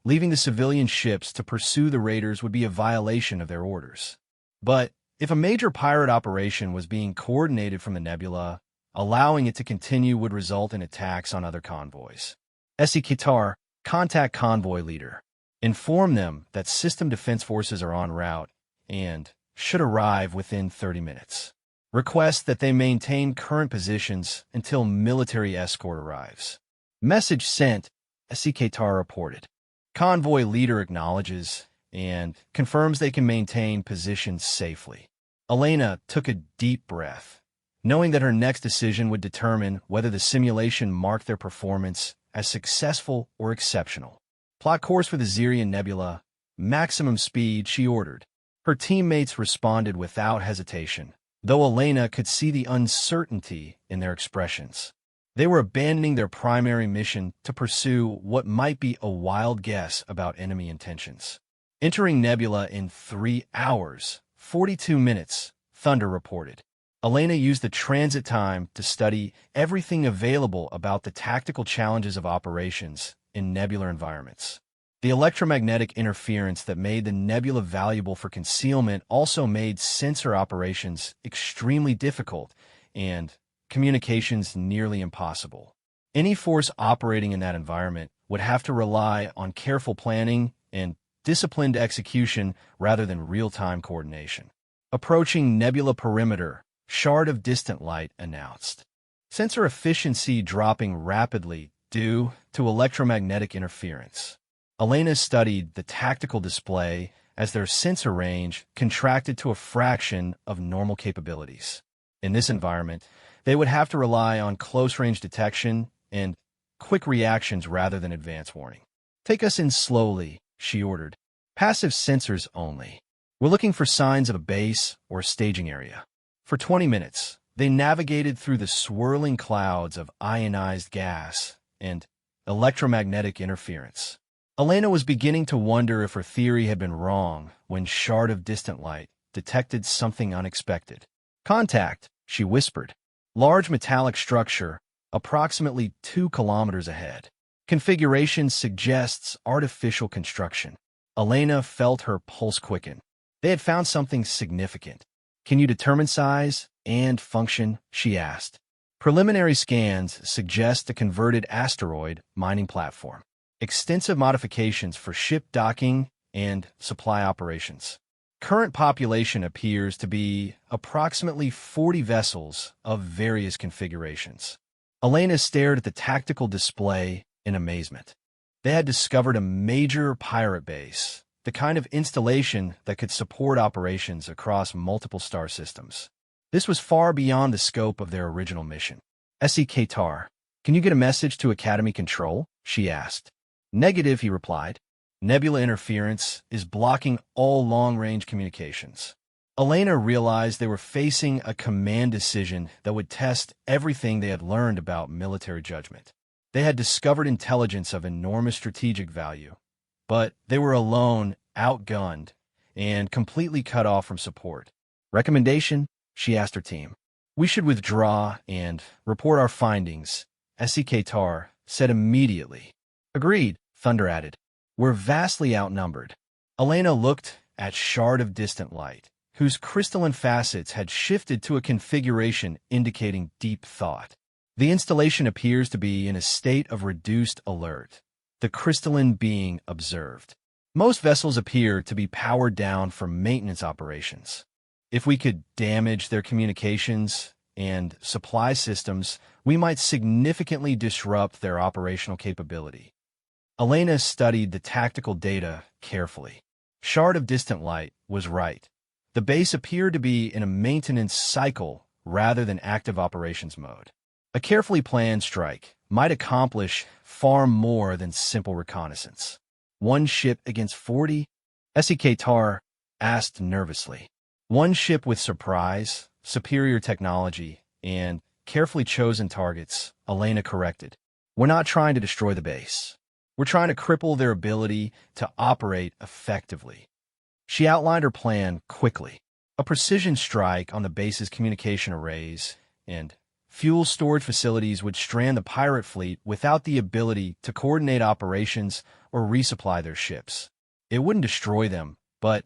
leaving the civilian ships to pursue the raiders would be a violation of their orders. But if a major pirate operation was being coordinated from the nebula, allowing it to continue would result in attacks on other convoys. SEK-TAR, contact convoy leader. Inform them that system defense forces are en route and should arrive within 30 minutes. Request that they maintain current positions until military escort arrives. Message sent, SEK-TAR reported. Convoy leader acknowledges and confirms they can maintain positions safely. Elena took a deep breath, knowing that her next decision would determine whether the simulation marked their performance as successful or exceptional. Plot course for the Zirian Nebula. Maximum speed, she ordered. Her teammates responded without hesitation, though Elena could see the uncertainty in their expressions. They were abandoning their primary mission to pursue what might be a wild guess about enemy intentions. Entering Nebula in 3 hours, 42 minutes, Thunder reported. Elena used the transit time to study everything available about the tactical challenges of operations in nebular environments. The electromagnetic interference that made the nebula valuable for concealment also made sensor operations extremely difficult and communications nearly impossible. Any force operating in that environment would have to rely on careful planning and disciplined execution rather than real-time coordination. Approaching nebula perimeter, Shard of Distant Light announced. Sensor efficiency dropping rapidly due to electromagnetic interference. Elena studied the tactical display as their sensor range contracted to a fraction of normal capabilities. In this environment, they would have to rely on close-range detection and quick reactions rather than advance warning. "Take us in slowly," she ordered. "Passive sensors only. We're looking for signs of a base or staging area." For 20 minutes, they navigated through the swirling clouds of ionized gas and electromagnetic interference. Elena was beginning to wonder if her theory had been wrong when Shard of Distant Light detected something unexpected. "Contact," she whispered. "Large metallic structure, approximately 2 kilometers ahead. Configuration suggests artificial construction." Elena felt her pulse quicken. They had found something significant. "Can you determine size and function?" she asked. "Preliminary scans suggest a converted asteroid mining platform. Extensive modifications for ship docking and supply operations. Current population appears to be approximately 40 vessels of various configurations." Elena stared at the tactical display in amazement. They had discovered a major pirate base, the kind of installation that could support operations across multiple star systems. This was far beyond the scope of their original mission. "SEK-TAR, can you get a message to Academy Control?" she asked. "Negative," he replied. "Nebula interference is blocking all long-range communications." Elena realized they were facing a command decision that would test everything they had learned about military judgment. They had discovered intelligence of enormous strategic value, but they were alone, outgunned, and completely cut off from support. "Recommendation?" she asked her team. "We should withdraw and report our findings," SEK-TAR said immediately. "Agreed," Thunder added. "We're vastly outnumbered." Elena looked at Shard of Distant Light, whose crystalline facets had shifted to a configuration indicating deep thought. "The installation appears to be in a state of reduced alert, the crystalline being observed. Most vessels appear to be powered down for maintenance operations. If we could damage their communications and supply systems, we might significantly disrupt their operational capability." Elena studied the tactical data carefully. Shard of Distant Light was right. The base appeared to be in a maintenance cycle rather than active operations mode. A carefully planned strike might accomplish far more than simple reconnaissance. "One ship against 40? SEK-TAR asked nervously. "One ship with surprise, superior technology, and carefully chosen targets," Elena corrected. "We're not trying to destroy the base. We're trying to cripple their ability to operate effectively." She outlined her plan quickly. A precision strike on the base's communication arrays and fuel storage facilities would strand the pirate fleet without the ability to coordinate operations or resupply their ships. It wouldn't destroy them, but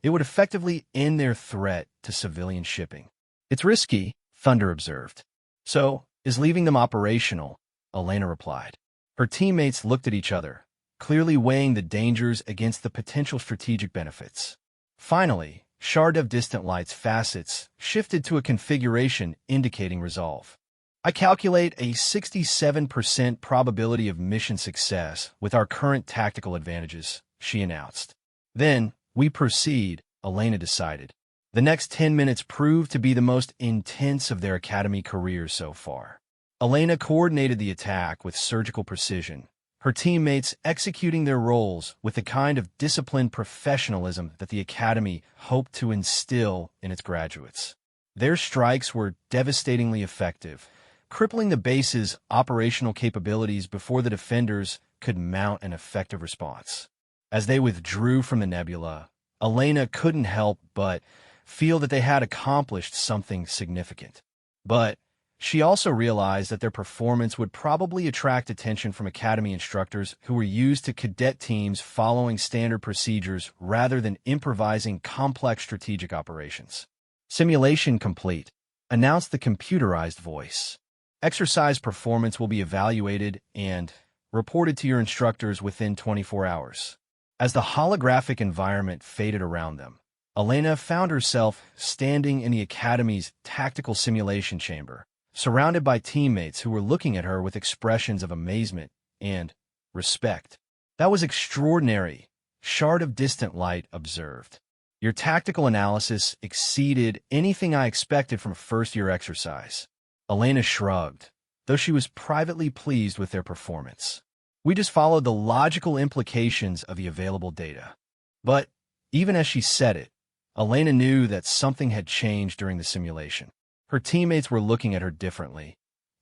it would effectively end their threat to civilian shipping. "It's risky," Thunder observed. "So is leaving them operational," Elena replied. Her teammates looked at each other, clearly weighing the dangers against the potential strategic benefits. Finally, Shard of Distant Light's facets shifted to a configuration indicating resolve. "I calculate a 67% probability of mission success with our current tactical advantages," she announced. "Then we proceed," Elena decided. The next 10 minutes proved to be the most intense of their academy careers so far. Elena coordinated the attack with surgical precision, her teammates executing their roles with the kind of disciplined professionalism that the Academy hoped to instill in its graduates. Their strikes were devastatingly effective, crippling the base's operational capabilities before the defenders could mount an effective response. As they withdrew from the nebula, Elena couldn't help but feel that they had accomplished something significant. But she also realized that their performance would probably attract attention from Academy instructors who were used to cadet teams following standard procedures rather than improvising complex strategic operations. Simulation complete, announced the computerized voice. Exercise performance will be evaluated and reported to your instructors within 24 hours. As the holographic environment faded around them, Elena found herself standing in the Academy's tactical simulation chamber, surrounded by teammates who were looking at her with expressions of amazement and respect. "That was extraordinary," Shard of Distant Light observed. "Your tactical analysis exceeded anything I expected from a first-year exercise." Elena shrugged, though she was privately pleased with their performance. "We just followed the logical implications of the available data." But even as she said it, Elena knew that something had changed during the simulation. Her teammates were looking at her differently,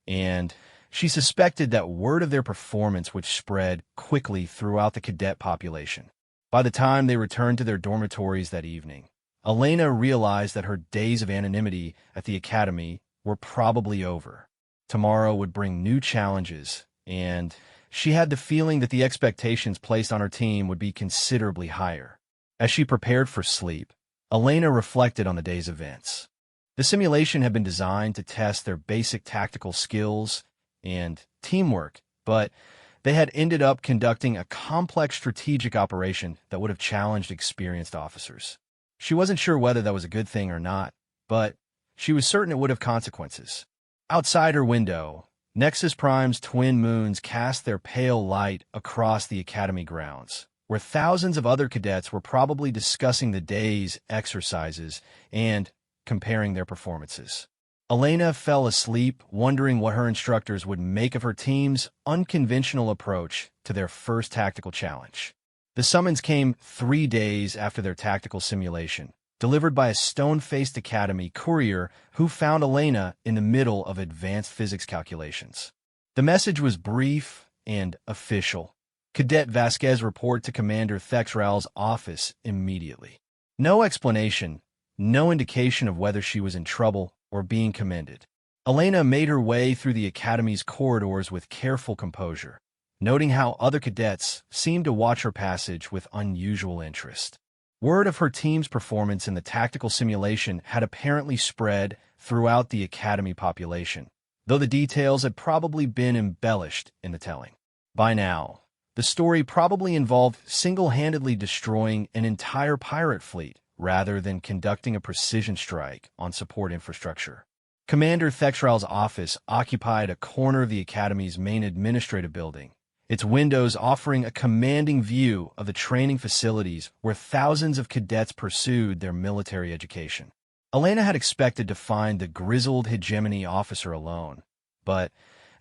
and she suspected that word of their performance would spread quickly throughout the cadet population. By the time they returned to their dormitories that evening, Elena realized that her days of anonymity at the Academy were probably over. Tomorrow would bring new challenges, and she had the feeling that the expectations placed on her team would be considerably higher. As she prepared for sleep, Elena reflected on the day's events. The simulation had been designed to test their basic tactical skills and teamwork, but they had ended up conducting a complex strategic operation that would have challenged experienced officers. She wasn't sure whether that was a good thing or not, but she was certain it would have consequences. Outside her window, Nexus Prime's twin moons cast their pale light across the Academy grounds, where thousands of other cadets were probably discussing the day's exercises and comparing their performances. Elena fell asleep, wondering what her instructors would make of her team's unconventional approach to their first tactical challenge. The summons came 3 days after their tactical simulation, delivered by a stone-faced Academy courier who found Elena in the middle of advanced physics calculations. The message was brief and official. Cadet Vasquez report to Commander Thexral's office immediately. No explanation, no indication of whether she was in trouble or being commended. Elena made her way through the Academy's corridors with careful composure, noting how other cadets seemed to watch her passage with unusual interest. Word of her team's performance in the tactical simulation had apparently spread throughout the Academy population, though the details had probably been embellished in the telling. By now, the story probably involved single-handedly destroying an entire pirate fleet rather than conducting a precision strike on support infrastructure. Commander Thexral's office occupied a corner of the Academy's main administrative building, its windows offering a commanding view of the training facilities where thousands of cadets pursued their military education. Elena had expected to find the grizzled hegemony officer alone, but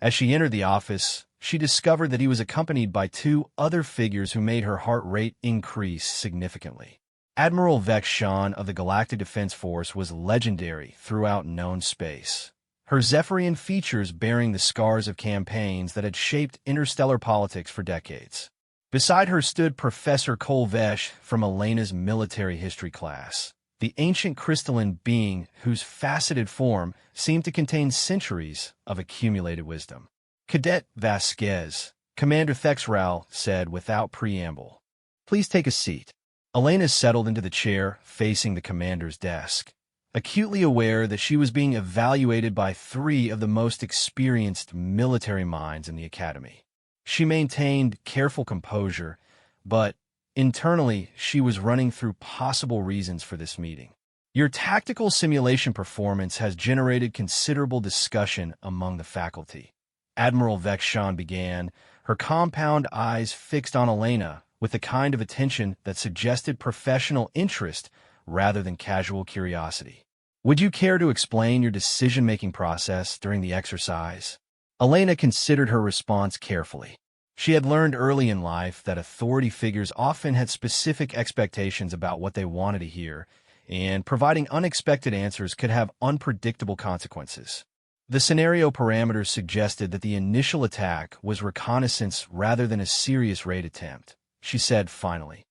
as she entered the office, she discovered that he was accompanied by 2 other figures who made her heart rate increase significantly. Admiral Vex Shan of the Galactic Defense Force was legendary throughout known space, her Zephyrian features bearing the scars of campaigns that had shaped interstellar politics for decades. Beside her stood Professor Kolvesh from Elena's military history class, the ancient crystalline being whose faceted form seemed to contain centuries of accumulated wisdom. "Cadet Vasquez," Commander Thexral said without preamble. "Please take a seat." Elena settled into the chair facing the commander's desk, acutely aware that she was being evaluated by 3 of the most experienced military minds in the Academy. She maintained careful composure, but internally she was running through possible reasons for this meeting. "Your tactical simulation performance has generated considerable discussion among the faculty," Admiral Vex Shan began, her compound eyes fixed on Elena with the kind of attention that suggested professional interest rather than casual curiosity. "Would you care to explain your decision-making process during the exercise?" Elena considered her response carefully. She had learned early in life that authority figures often had specific expectations about what they wanted to hear, and providing unexpected answers could have unpredictable consequences. The scenario parameters suggested that the initial attack was reconnaissance rather than a serious raid attempt, she said finally.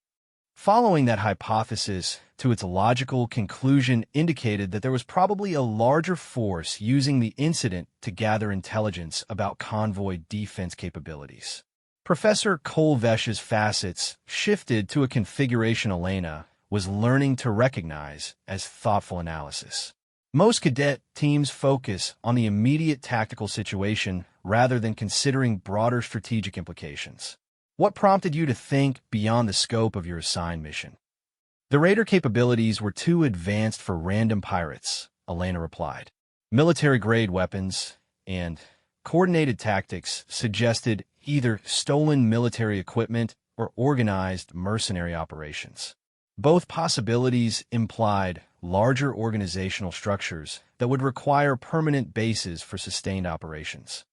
Following that hypothesis to its logical conclusion indicated that there was probably a larger force using the incident to gather intelligence about convoy defense capabilities. Professor Kolvesh's facets shifted to a configuration Elena was learning to recognize as thoughtful analysis. Most cadet teams focus on the immediate tactical situation rather than considering broader strategic implications. What prompted you to think beyond the scope of your assigned mission? The raider capabilities were too advanced for random pirates, Elena replied. Military-grade weapons and coordinated tactics suggested either stolen military equipment or organized mercenary operations. Both possibilities implied larger organizational structures that would require permanent bases for sustained operations.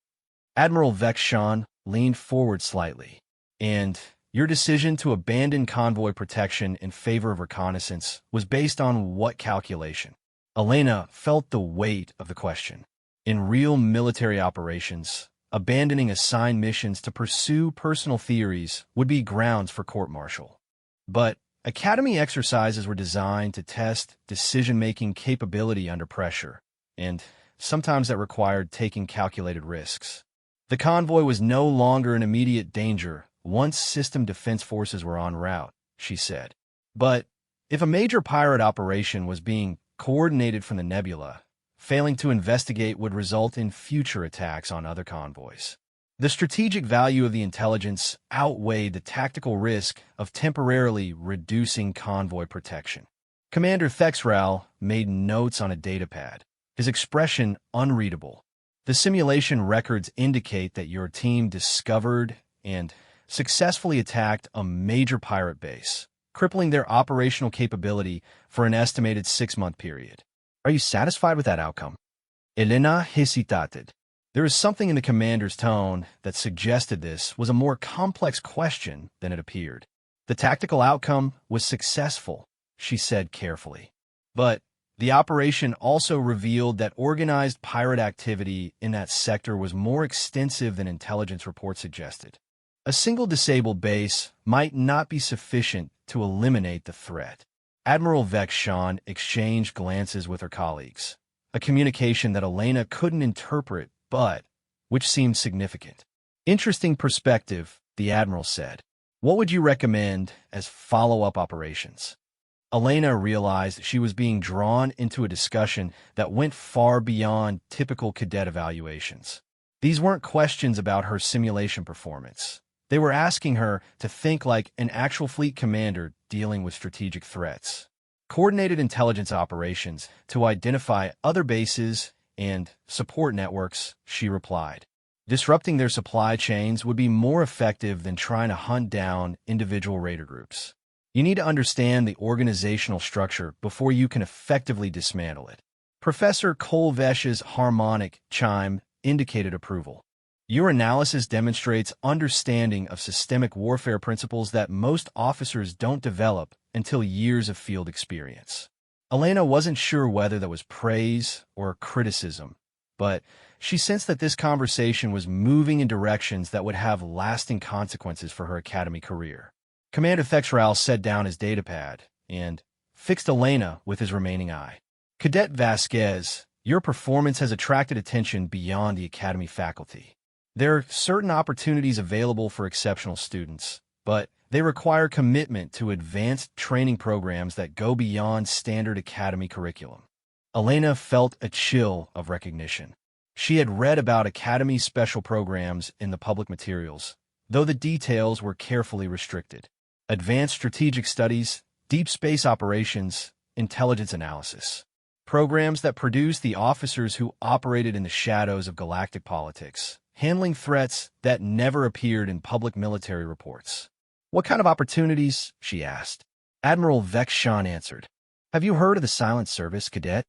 Admiral Vexshan leaned forward slightly. And your decision to abandon convoy protection in favor of reconnaissance was based on what calculation? Elena felt the weight of the question. In real military operations, abandoning assigned missions to pursue personal theories would be grounds for court-martial. But academy exercises were designed to test decision-making capability under pressure, and sometimes that required taking calculated risks. The convoy was no longer in immediate danger once system defense forces were en route, she said. But if a major pirate operation was being coordinated from the nebula, failing to investigate would result in future attacks on other convoys. The strategic value of the intelligence outweighed the tactical risk of temporarily reducing convoy protection. Commander Thexral made notes on a datapad, his expression unreadable. The simulation records indicate that your team discovered and successfully attacked a major pirate base, crippling their operational capability for an estimated 6-month period. Are you satisfied with that outcome? Elena hesitated. There was something in the commander's tone that suggested this was a more complex question than it appeared. The tactical outcome was successful, she said carefully. But the operation also revealed that organized pirate activity in that sector was more extensive than intelligence reports suggested. A single disabled base might not be sufficient to eliminate the threat. Admiral Vexshan exchanged glances with her colleagues, a communication that Elena couldn't interpret but which seemed significant. Interesting perspective, the Admiral said. What would you recommend as follow-up operations? Elena realized she was being drawn into a discussion that went far beyond typical cadet evaluations. These weren't questions about her simulation performance. They were asking her to think like an actual fleet commander dealing with strategic threats. Coordinated intelligence operations to identify other bases and support networks, she replied. Disrupting their supply chains would be more effective than trying to hunt down individual raider groups. You need to understand the organizational structure before you can effectively dismantle it. Professor Kolvesh's harmonic chime indicated approval. Your analysis demonstrates understanding of systemic warfare principles that most officers don't develop until years of field experience. Elena wasn't sure whether that was praise or criticism, but she sensed that this conversation was moving in directions that would have lasting consequences for her academy career. Commander Thexral set down his datapad and fixed Elena with his remaining eye. Cadet Vasquez, your performance has attracted attention beyond the academy faculty. There are certain opportunities available for exceptional students, but they require commitment to advanced training programs that go beyond standard academy curriculum. Elena felt a chill of recognition. She had read about academy special programs in the public materials, though the details were carefully restricted. Advanced strategic studies, deep space operations, intelligence analysis. Programs that produced the officers who operated in the shadows of galactic politics, handling threats that never appeared in public military reports. What kind of opportunities? She asked. Admiral Vexshan answered. Have you heard of the Silent Service, Cadet?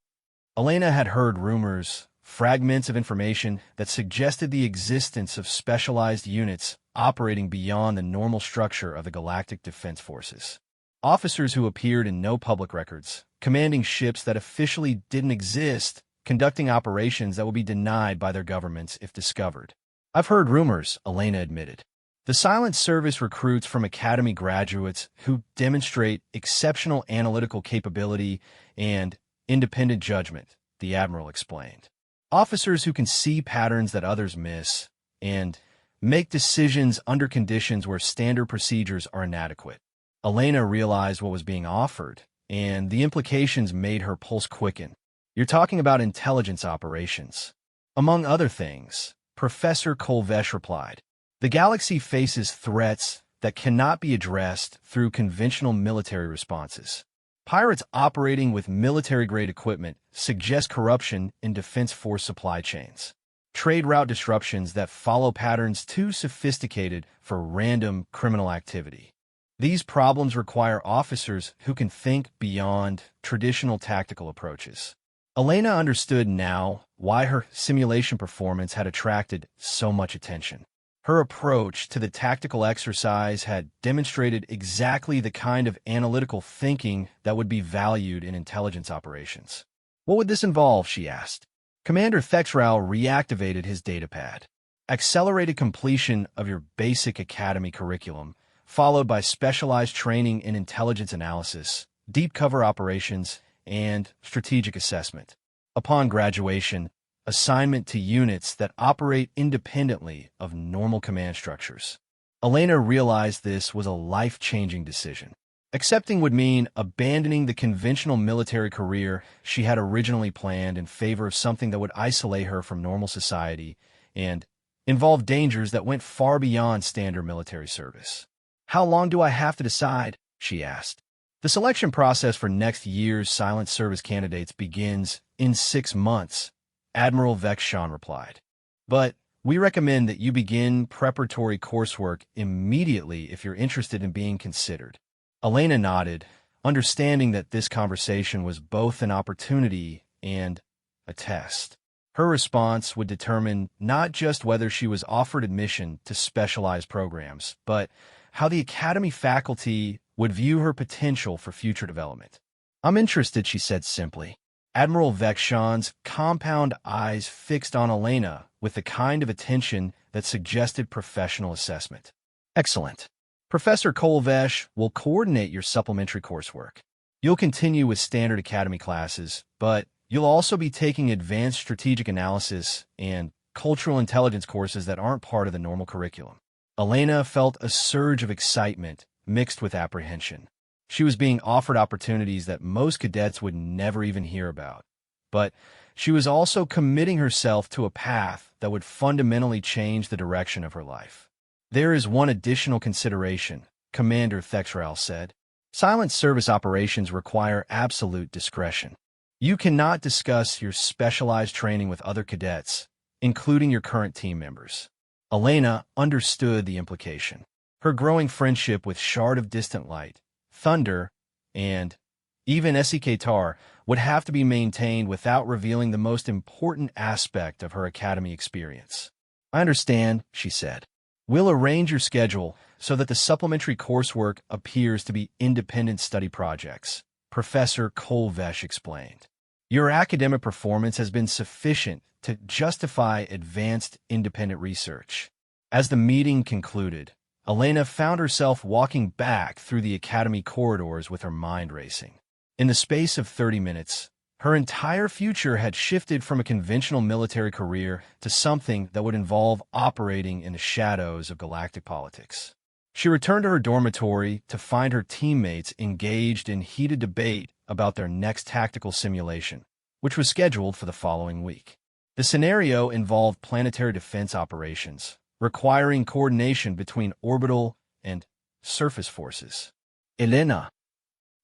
Elena had heard rumors fragments of information that suggested the existence of specialized units operating beyond the normal structure of the Galactic Defense Forces. Officers who appeared in no public records, commanding ships that officially didn't exist, conducting operations that would be denied by their governments if discovered. I've heard rumors, Elena admitted. The Silent Service recruits from Academy graduates who demonstrate exceptional analytical capability and independent judgment, the Admiral explained. Officers who can see patterns that others miss and make decisions under conditions where standard procedures are inadequate. Elena realized what was being offered, and the implications made her pulse quicken. You're talking about intelligence operations. Among other things, Professor Kolvesh replied. The galaxy faces threats that cannot be addressed through conventional military responses. Pirates operating with military-grade equipment suggest corruption in defense force supply chains. Trade route disruptions that follow patterns too sophisticated for random criminal activity. These problems require officers who can think beyond traditional tactical approaches. Elena understood now why her simulation performance had attracted so much attention. Her approach to the tactical exercise had demonstrated exactly the kind of analytical thinking that would be valued in intelligence operations. What would this involve, she asked. Commander Thexrau reactivated his datapad. Accelerated completion of your basic academy curriculum, followed by specialized training in intelligence analysis, deep cover operations, and strategic assessment. Upon graduation, assignment to units that operate independently of normal command structures. Elena realized this was a life-changing decision. Accepting would mean abandoning the conventional military career she had originally planned in favor of something that would isolate her from normal society and involve dangers that went far beyond standard military service. How long do I have to decide? She asked. The selection process for next year's Silent Service candidates begins in 6 months, Admiral Vexshan replied. But we recommend that you begin preparatory coursework immediately if you're interested in being considered. Elena nodded, understanding that this conversation was both an opportunity and a test. Her response would determine not just whether she was offered admission to specialized programs, but how the Academy faculty would view her potential for future development. I'm interested, she said simply. Admiral Vexshan's compound eyes fixed on Elena with the kind of attention that suggested professional assessment. Excellent. Professor Kolvesh will coordinate your supplementary coursework. You'll continue with standard academy classes, but you'll also be taking advanced strategic analysis and cultural intelligence courses that aren't part of the normal curriculum. Elena felt a surge of excitement mixed with apprehension. She was being offered opportunities that most cadets would never even hear about. But she was also committing herself to a path that would fundamentally change the direction of her life. There is one additional consideration, Commander Thexrau said. Silent Service operations require absolute discretion. You cannot discuss your specialized training with other cadets, including your current team members. Elena understood the implication. Her growing friendship with Shard of Distant Light, Thunder, and even Esike Tar would have to be maintained without revealing the most important aspect of her academy experience. I understand, she said. We'll arrange your schedule so that the supplementary coursework appears to be independent study projects, Professor Kolvesh explained. Your academic performance has been sufficient to justify advanced independent research. As the meeting concluded, Elena found herself walking back through the academy corridors with her mind racing. In the space of 30 minutes, her entire future had shifted from a conventional military career to something that would involve operating in the shadows of galactic politics. She returned to her dormitory to find her teammates engaged in heated debate about their next tactical simulation, which was scheduled for the following week. The scenario involved planetary defense operations, requiring coordination between orbital and surface forces. Elena.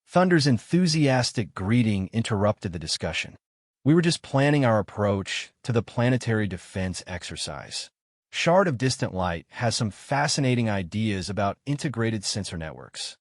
Thunder's enthusiastic greeting interrupted the discussion. We were just planning our approach to the planetary defense exercise. Shard of Distant Light has some fascinating ideas about integrated sensor networks.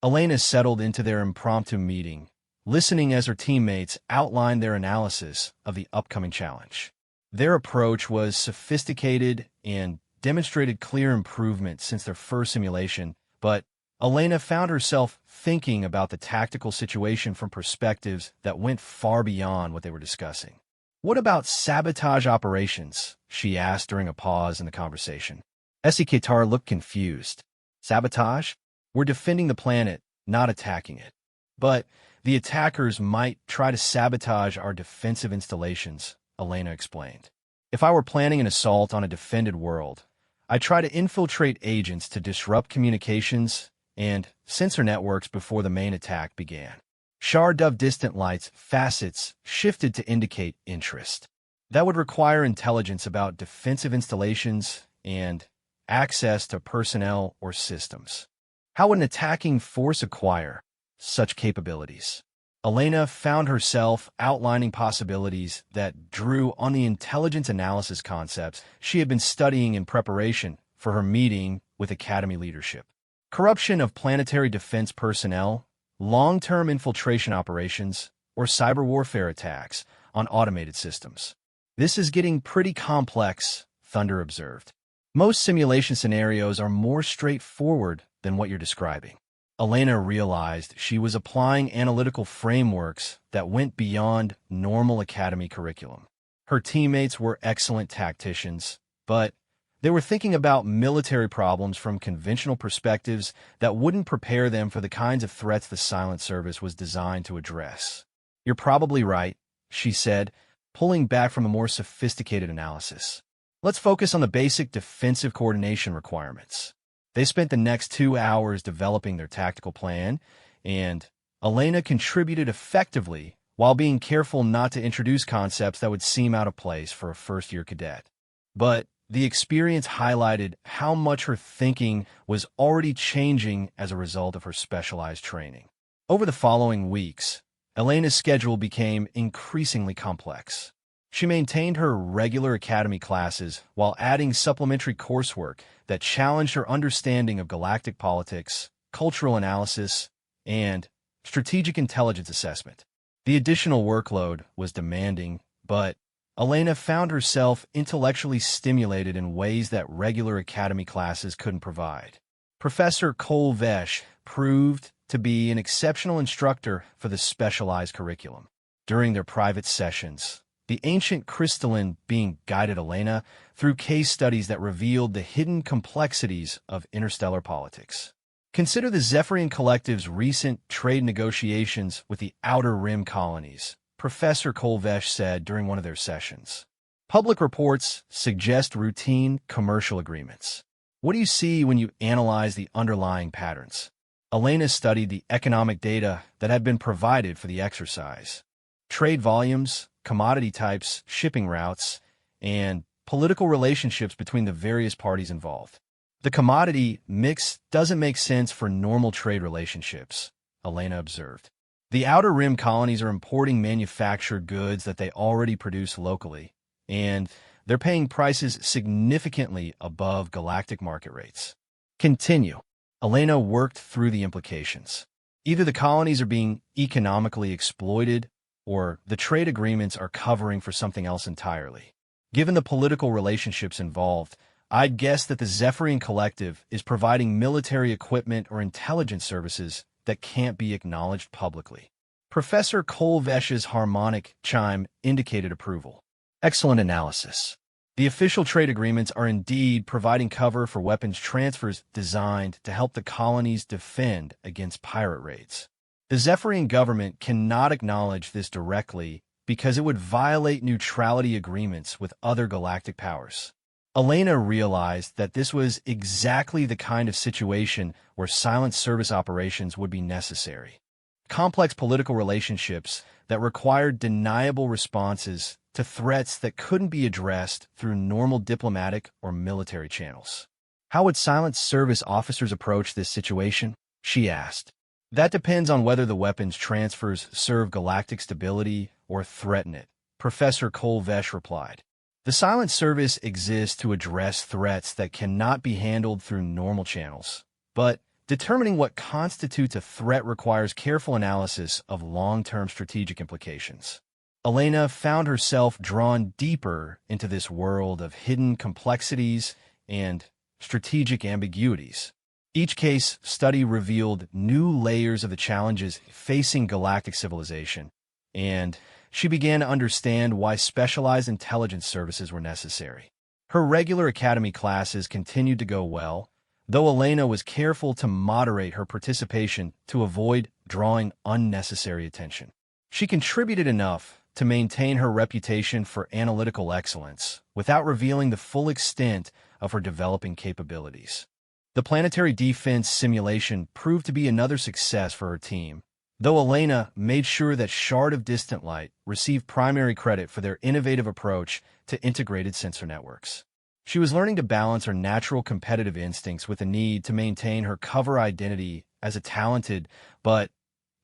Elena settled into their impromptu meeting, listening as her teammates outlined their analysis of the upcoming challenge. Their approach was sophisticated and demonstrated clear improvement since their first simulation, but Elena found herself thinking about the tactical situation from perspectives that went far beyond what they were discussing. "What about sabotage operations?" she asked during a pause in the conversation. Essie Kitar looked confused. "Sabotage? We're defending the planet, not attacking it. But the attackers might try to sabotage our defensive installations," Elena explained. "If I were planning an assault on a defended world, I'd try to infiltrate agents to disrupt communications and sensor networks before the main attack began." Shard of distant lights facets shifted to indicate interest. That would require intelligence about defensive installations and access to personnel or systems. How would an attacking force acquire such capabilities? Elena found herself outlining possibilities that drew on the intelligence analysis concepts she had been studying in preparation for her meeting with Academy leadership. Corruption of planetary defense personnel, long-term infiltration operations, or cyber warfare attacks on automated systems. "This is getting pretty complex," Thunder observed. "Most simulation scenarios are more straightforward than what you're describing." Elena realized she was applying analytical frameworks that went beyond normal academy curriculum. Her teammates were excellent tacticians, but they were thinking about military problems from conventional perspectives that wouldn't prepare them for the kinds of threats the Silent Service was designed to address. "You're probably right," she said, pulling back from a more sophisticated analysis. "Let's focus on the basic defensive coordination requirements." They spent the next 2 hours developing their tactical plan, and Elena contributed effectively while being careful not to introduce concepts that would seem out of place for a first-year cadet. But the experience highlighted how much her thinking was already changing as a result of her specialized training. Over the following weeks, Elena's schedule became increasingly complex. She maintained her regular academy classes while adding supplementary coursework that challenged her understanding of galactic politics, cultural analysis, and strategic intelligence assessment. The additional workload was demanding, but Elena found herself intellectually stimulated in ways that regular academy classes couldn't provide. Professor Cole Vesh proved to be an exceptional instructor for the specialized curriculum. During their private sessions, the ancient crystalline being guided Elena through case studies that revealed the hidden complexities of interstellar politics. Consider the Zephyrian Collective's recent trade negotiations with the Outer Rim colonies, Professor Kolvesh said during one of their sessions. Public reports suggest routine commercial agreements. What do you see when you analyze the underlying patterns? Elena studied the economic data that had been provided for the exercise. Trade volumes, commodity types, shipping routes, and political relationships between the various parties involved. The commodity mix doesn't make sense for normal trade relationships, Elena observed. The Outer Rim colonies are importing manufactured goods that they already produce locally, and they're paying prices significantly above galactic market rates. Continue. Elena worked through the implications. Either the colonies are being economically exploited, or the trade agreements are covering for something else entirely. Given the political relationships involved, I'd guess that the Zephyrian Collective is providing military equipment or intelligence services that can't be acknowledged publicly. Professor Kolvesh's harmonic chime indicated approval. Excellent analysis. The official trade agreements are indeed providing cover for weapons transfers designed to help the colonies defend against pirate raids. The Zephyrian government cannot acknowledge this directly because it would violate neutrality agreements with other galactic powers. Elena realized that this was exactly the kind of situation where silent service operations would be necessary. Complex political relationships that required deniable responses to threats that couldn't be addressed through normal diplomatic or military channels. How would silent service officers approach this situation? She asked. That depends on whether the weapons transfers serve galactic stability or threaten it, Professor Kolvesh replied. The Silent Service exists to address threats that cannot be handled through normal channels, but determining what constitutes a threat requires careful analysis of long-term strategic implications. Elena found herself drawn deeper into this world of hidden complexities and strategic ambiguities. Each case study revealed new layers of the challenges facing galactic civilization, and she began to understand why specialized intelligence services were necessary. Her regular academy classes continued to go well, though Elena was careful to moderate her participation to avoid drawing unnecessary attention. She contributed enough to maintain her reputation for analytical excellence without revealing the full extent of her developing capabilities. The planetary defense simulation proved to be another success for her team, though Elena made sure that Shard of Distant Light received primary credit for their innovative approach to integrated sensor networks. She was learning to balance her natural competitive instincts with the need to maintain her cover identity as a talented but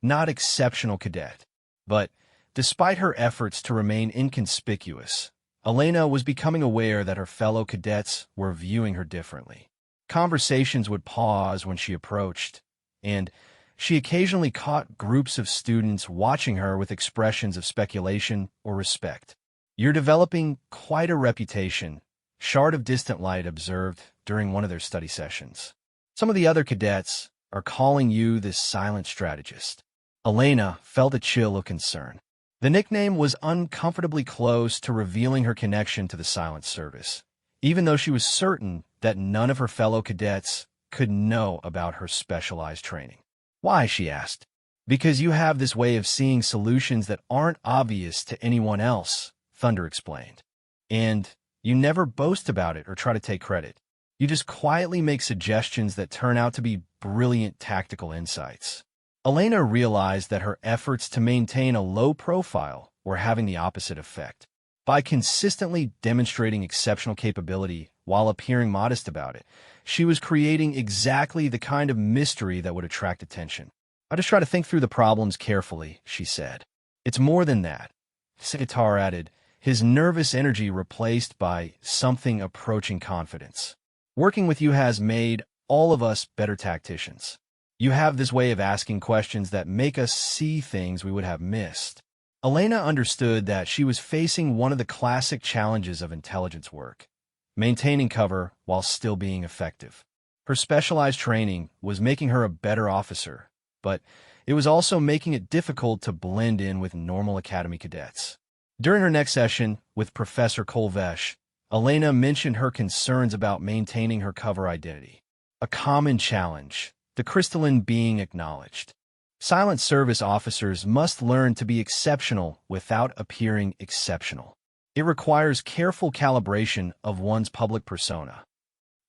not exceptional cadet. But despite her efforts to remain inconspicuous, Elena was becoming aware that her fellow cadets were viewing her differently. Conversations would pause when she approached, and she occasionally caught groups of students watching her with expressions of speculation or respect. "You're developing quite a reputation," Shard of Distant Light observed during one of their study sessions. "Some of the other cadets are calling you this silent strategist." Elena felt a chill of concern. The nickname was uncomfortably close to revealing her connection to the Silent Service, even though she was certain that none of her fellow cadets could know about her specialized training. "Why?" she asked. "Because you have this way of seeing solutions that aren't obvious to anyone else," Thunder explained. "And you never boast about it or try to take credit. You just quietly make suggestions that turn out to be brilliant tactical insights." Elena realized that her efforts to maintain a low profile were having the opposite effect. By consistently demonstrating exceptional capability while appearing modest about it, she was creating exactly the kind of mystery that would attract attention. "I just try to think through the problems carefully," she said. "It's more than that," Sitar added, his nervous energy replaced by something approaching confidence. "Working with you has made all of us better tacticians. You have this way of asking questions that make us see things we would have missed." Elena understood that she was facing one of the classic challenges of intelligence work: maintaining cover while still being effective. Her specialized training was making her a better officer, but it was also making it difficult to blend in with normal academy cadets. During her next session with Professor Kolvesh, Elena mentioned her concerns about maintaining her cover identity. A common challenge, the crystalline being acknowledged. Silent service officers must learn to be exceptional without appearing exceptional. It requires careful calibration of one's public persona.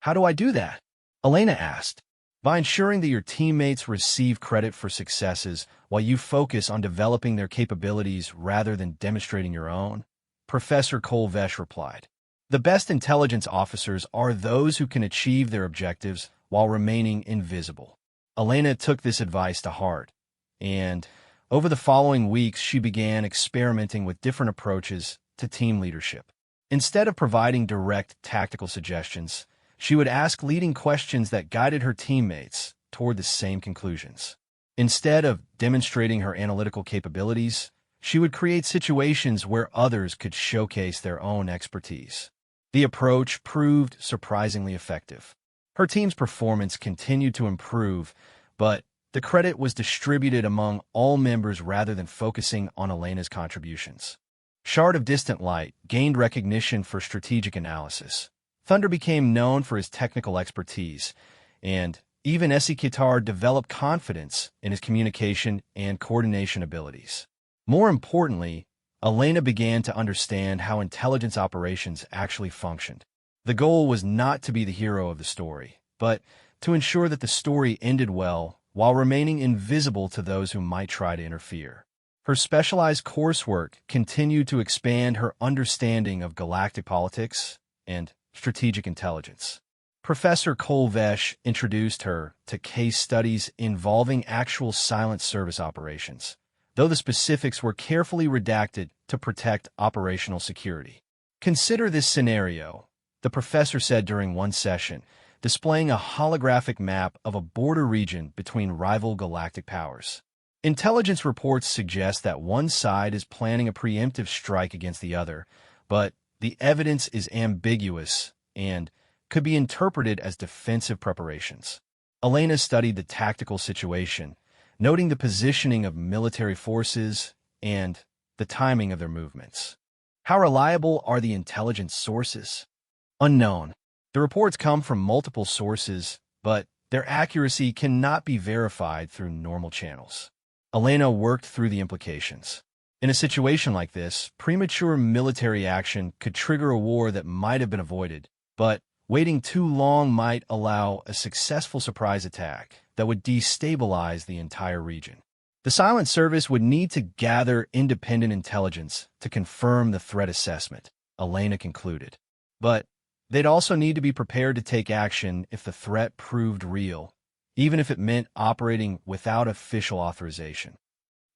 "How do I do that?" Elena asked. "By ensuring that your teammates receive credit for successes while you focus on developing their capabilities rather than demonstrating your own," Professor Kolvesh replied. "The best intelligence officers are those who can achieve their objectives while remaining invisible." Elena took this advice to heart, and over the following weeks she began experimenting with different approaches to team leadership. Instead of providing direct tactical suggestions, she would ask leading questions that guided her teammates toward the same conclusions. Instead of demonstrating her analytical capabilities, she would create situations where others could showcase their own expertise. The approach proved surprisingly effective. Her team's performance continued to improve, but the credit was distributed among all members rather than focusing on Elena's contributions. Shard of Distant Light gained recognition for strategic analysis. Thunder became known for his technical expertise, and even Kitar developed confidence in his communication and coordination abilities. More importantly, Elena began to understand how intelligence operations actually functioned. The goal was not to be the hero of the story, but to ensure that the story ended well while remaining invisible to those who might try to interfere. Her specialized coursework continued to expand her understanding of galactic politics and strategic intelligence. Professor Kolvesh introduced her to case studies involving actual silent service operations, though the specifics were carefully redacted to protect operational security. "Consider this scenario," the professor said during one session, displaying a holographic map of a border region between rival galactic powers. Intelligence reports suggest that one side is planning a preemptive strike against the other, but the evidence is ambiguous and could be interpreted as defensive preparations. Elena studied the tactical situation, noting the positioning of military forces and the timing of their movements. How reliable are the intelligence sources? Unknown. The reports come from multiple sources, but their accuracy cannot be verified through normal channels. Elena worked through the implications. In a situation like this, premature military action could trigger a war that might have been avoided, but waiting too long might allow a successful surprise attack that would destabilize the entire region. The Silent Service would need to gather independent intelligence to confirm the threat assessment, Elena concluded. But they'd also need to be prepared to take action if the threat proved real, even if it meant operating without official authorization.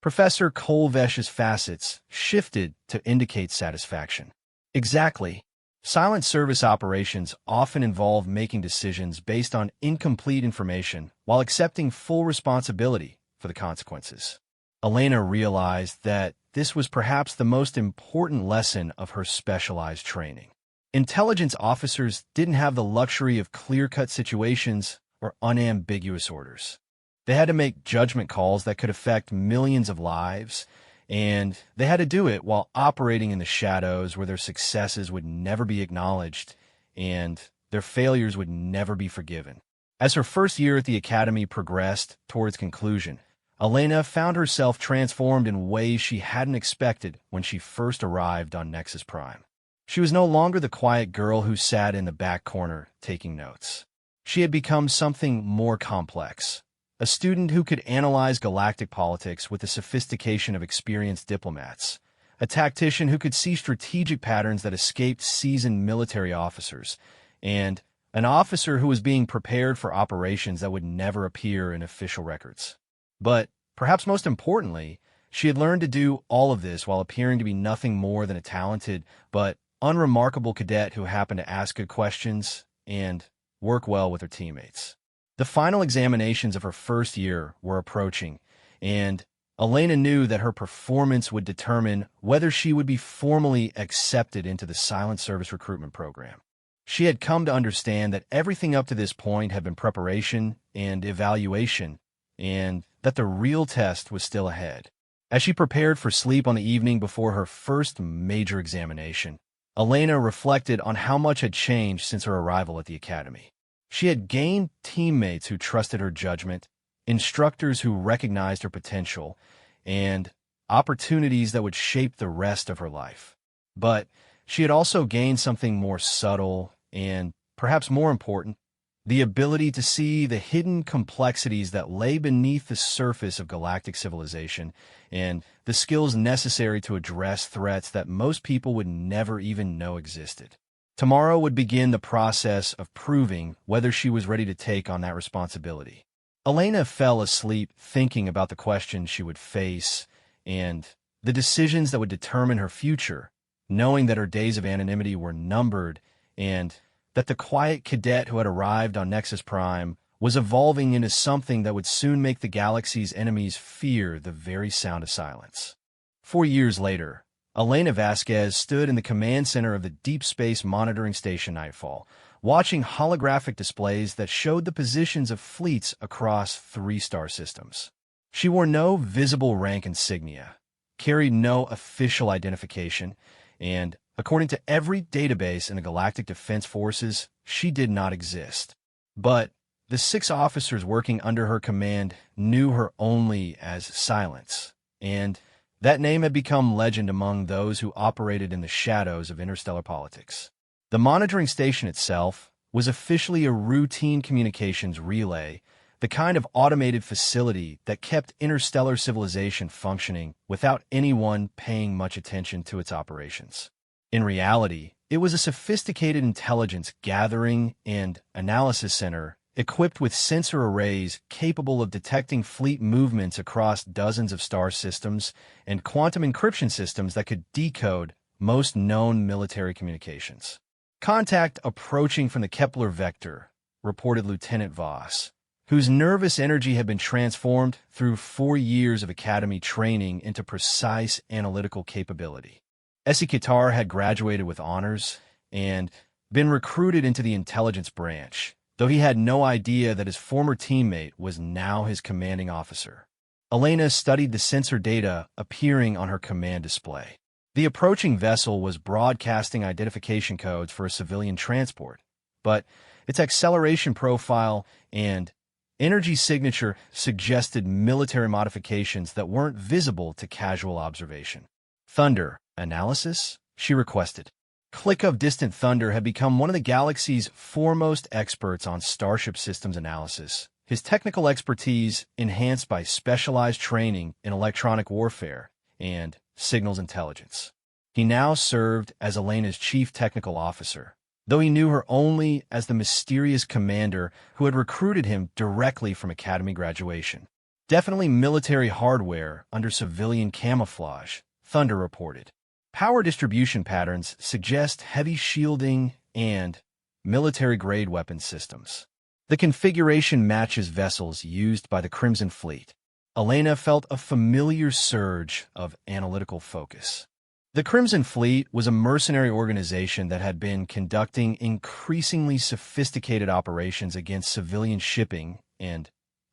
Professor Kolvesh's facets shifted to indicate satisfaction. Exactly. Silent Service operations often involve making decisions based on incomplete information while accepting full responsibility for the consequences. Elena realized that this was perhaps the most important lesson of her specialized training. Intelligence officers didn't have the luxury of clear-cut situations or unambiguous orders. They had to make judgment calls that could affect millions of lives, and they had to do it while operating in the shadows where their successes would never be acknowledged and their failures would never be forgiven. As her first year at the academy progressed towards conclusion, Elena found herself transformed in ways she hadn't expected when she first arrived on Nexus Prime. She was no longer the quiet girl who sat in the back corner taking notes. She had become something more complex. A student who could analyze galactic politics with the sophistication of experienced diplomats. A tactician who could see strategic patterns that escaped seasoned military officers. And an officer who was being prepared for operations that would never appear in official records. But, perhaps most importantly, she had learned to do all of this while appearing to be nothing more than a talented but unremarkable cadet who happened to ask good questions and work well with her teammates. The final examinations of her first year were approaching, and Elena knew that her performance would determine whether she would be formally accepted into the Silent Service recruitment program. She had come to understand that everything up to this point had been preparation and evaluation, and that the real test was still ahead. As she prepared for sleep on the evening before her first major examination, Elena reflected on how much had changed since her arrival at the academy. She had gained teammates who trusted her judgment, instructors who recognized her potential, and opportunities that would shape the rest of her life. But she had also gained something more subtle and, perhaps more important, the ability to see the hidden complexities that lay beneath the surface of galactic civilization and the skills necessary to address threats that most people would never even know existed. Tomorrow would begin the process of proving whether she was ready to take on that responsibility. Elena fell asleep thinking about the questions she would face and the decisions that would determine her future, knowing that her days of anonymity were numbered and that the quiet cadet who had arrived on Nexus Prime was evolving into something that would soon make the galaxy's enemies fear the very sound of silence. 4 years later, Elena Vasquez stood in the command center of the Deep Space Monitoring Station Nightfall, watching holographic displays that showed the positions of fleets across 3 star systems. She wore no visible rank insignia, carried no official identification, and, according to every database in the Galactic Defense Forces, she did not exist. But the 6 officers working under her command knew her only as Silence, and that name had become legend among those who operated in the shadows of interstellar politics. The monitoring station itself was officially a routine communications relay, the kind of automated facility that kept interstellar civilization functioning without anyone paying much attention to its operations. In reality, it was a sophisticated intelligence gathering and analysis center equipped with sensor arrays capable of detecting fleet movements across dozens of star systems and quantum encryption systems that could decode most known military communications. "Contact approaching from the Kepler vector," reported Lieutenant Voss, whose nervous energy had been transformed through 4 years of academy training into precise analytical capability. Essi had graduated with honors and been recruited into the intelligence branch, though he had no idea that his former teammate was now his commanding officer. Elena studied the sensor data appearing on her command display. The approaching vessel was broadcasting identification codes for a civilian transport, but its acceleration profile and energy signature suggested military modifications that weren't visible to casual observation. Thunder analysis? She requested. Click of Distant Thunder had become one of the galaxy's foremost experts on starship systems analysis, his technical expertise enhanced by specialized training in electronic warfare and signals intelligence. He now served as Elena's chief technical officer, though he knew her only as the mysterious commander who had recruited him directly from academy graduation. Definitely military hardware under civilian camouflage, Thunder reported. Power distribution patterns suggest heavy shielding and military-grade weapon systems. The configuration matches vessels used by the Crimson Fleet. Elena felt a familiar surge of analytical focus. The Crimson Fleet was a mercenary organization that had been conducting increasingly sophisticated operations against civilian shipping and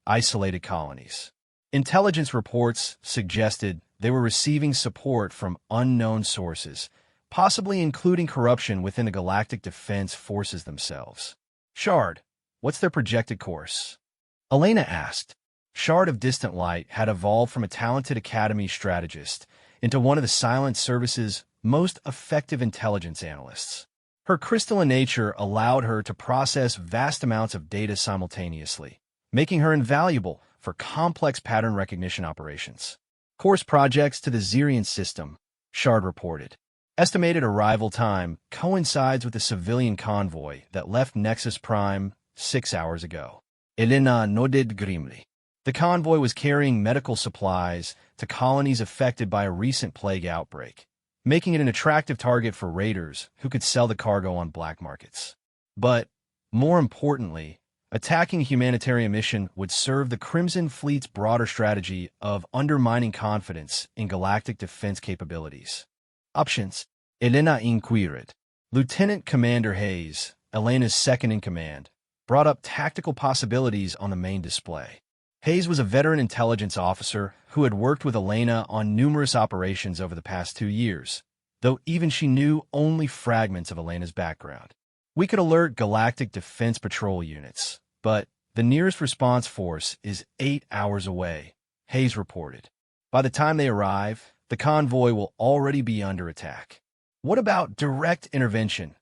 isolated colonies. Intelligence reports suggested they were receiving support from unknown sources, possibly including corruption within the Galactic Defense Forces themselves. Shard, what's their projected course? Elena asked. Shard of Distant Light had evolved from a talented academy strategist into one of the Silent Service's most effective intelligence analysts. Her crystalline nature allowed her to process vast amounts of data simultaneously, making her invaluable for complex pattern recognition operations. Course projects to the Zirian system, Shard reported. Estimated arrival time coincides with the civilian convoy that left Nexus Prime 6 hours ago. Elena nodded grimly. The convoy was carrying medical supplies to colonies affected by a recent plague outbreak, making it an attractive target for raiders who could sell the cargo on black markets. But, more importantly, attacking a humanitarian mission would serve the Crimson Fleet's broader strategy of undermining confidence in galactic defense capabilities. Options. Elena inquired. Lieutenant Commander Hayes, Elena's second-in-command, brought up tactical possibilities on the main display. Hayes was a veteran intelligence officer who had worked with Elena on numerous operations over the past 2 years, though even she knew only fragments of Elena's background. We could alert Galactic Defense Patrol units, but the nearest response force is 8 hours away, Hayes reported. By the time they arrive, the convoy will already be under attack. What about direct intervention?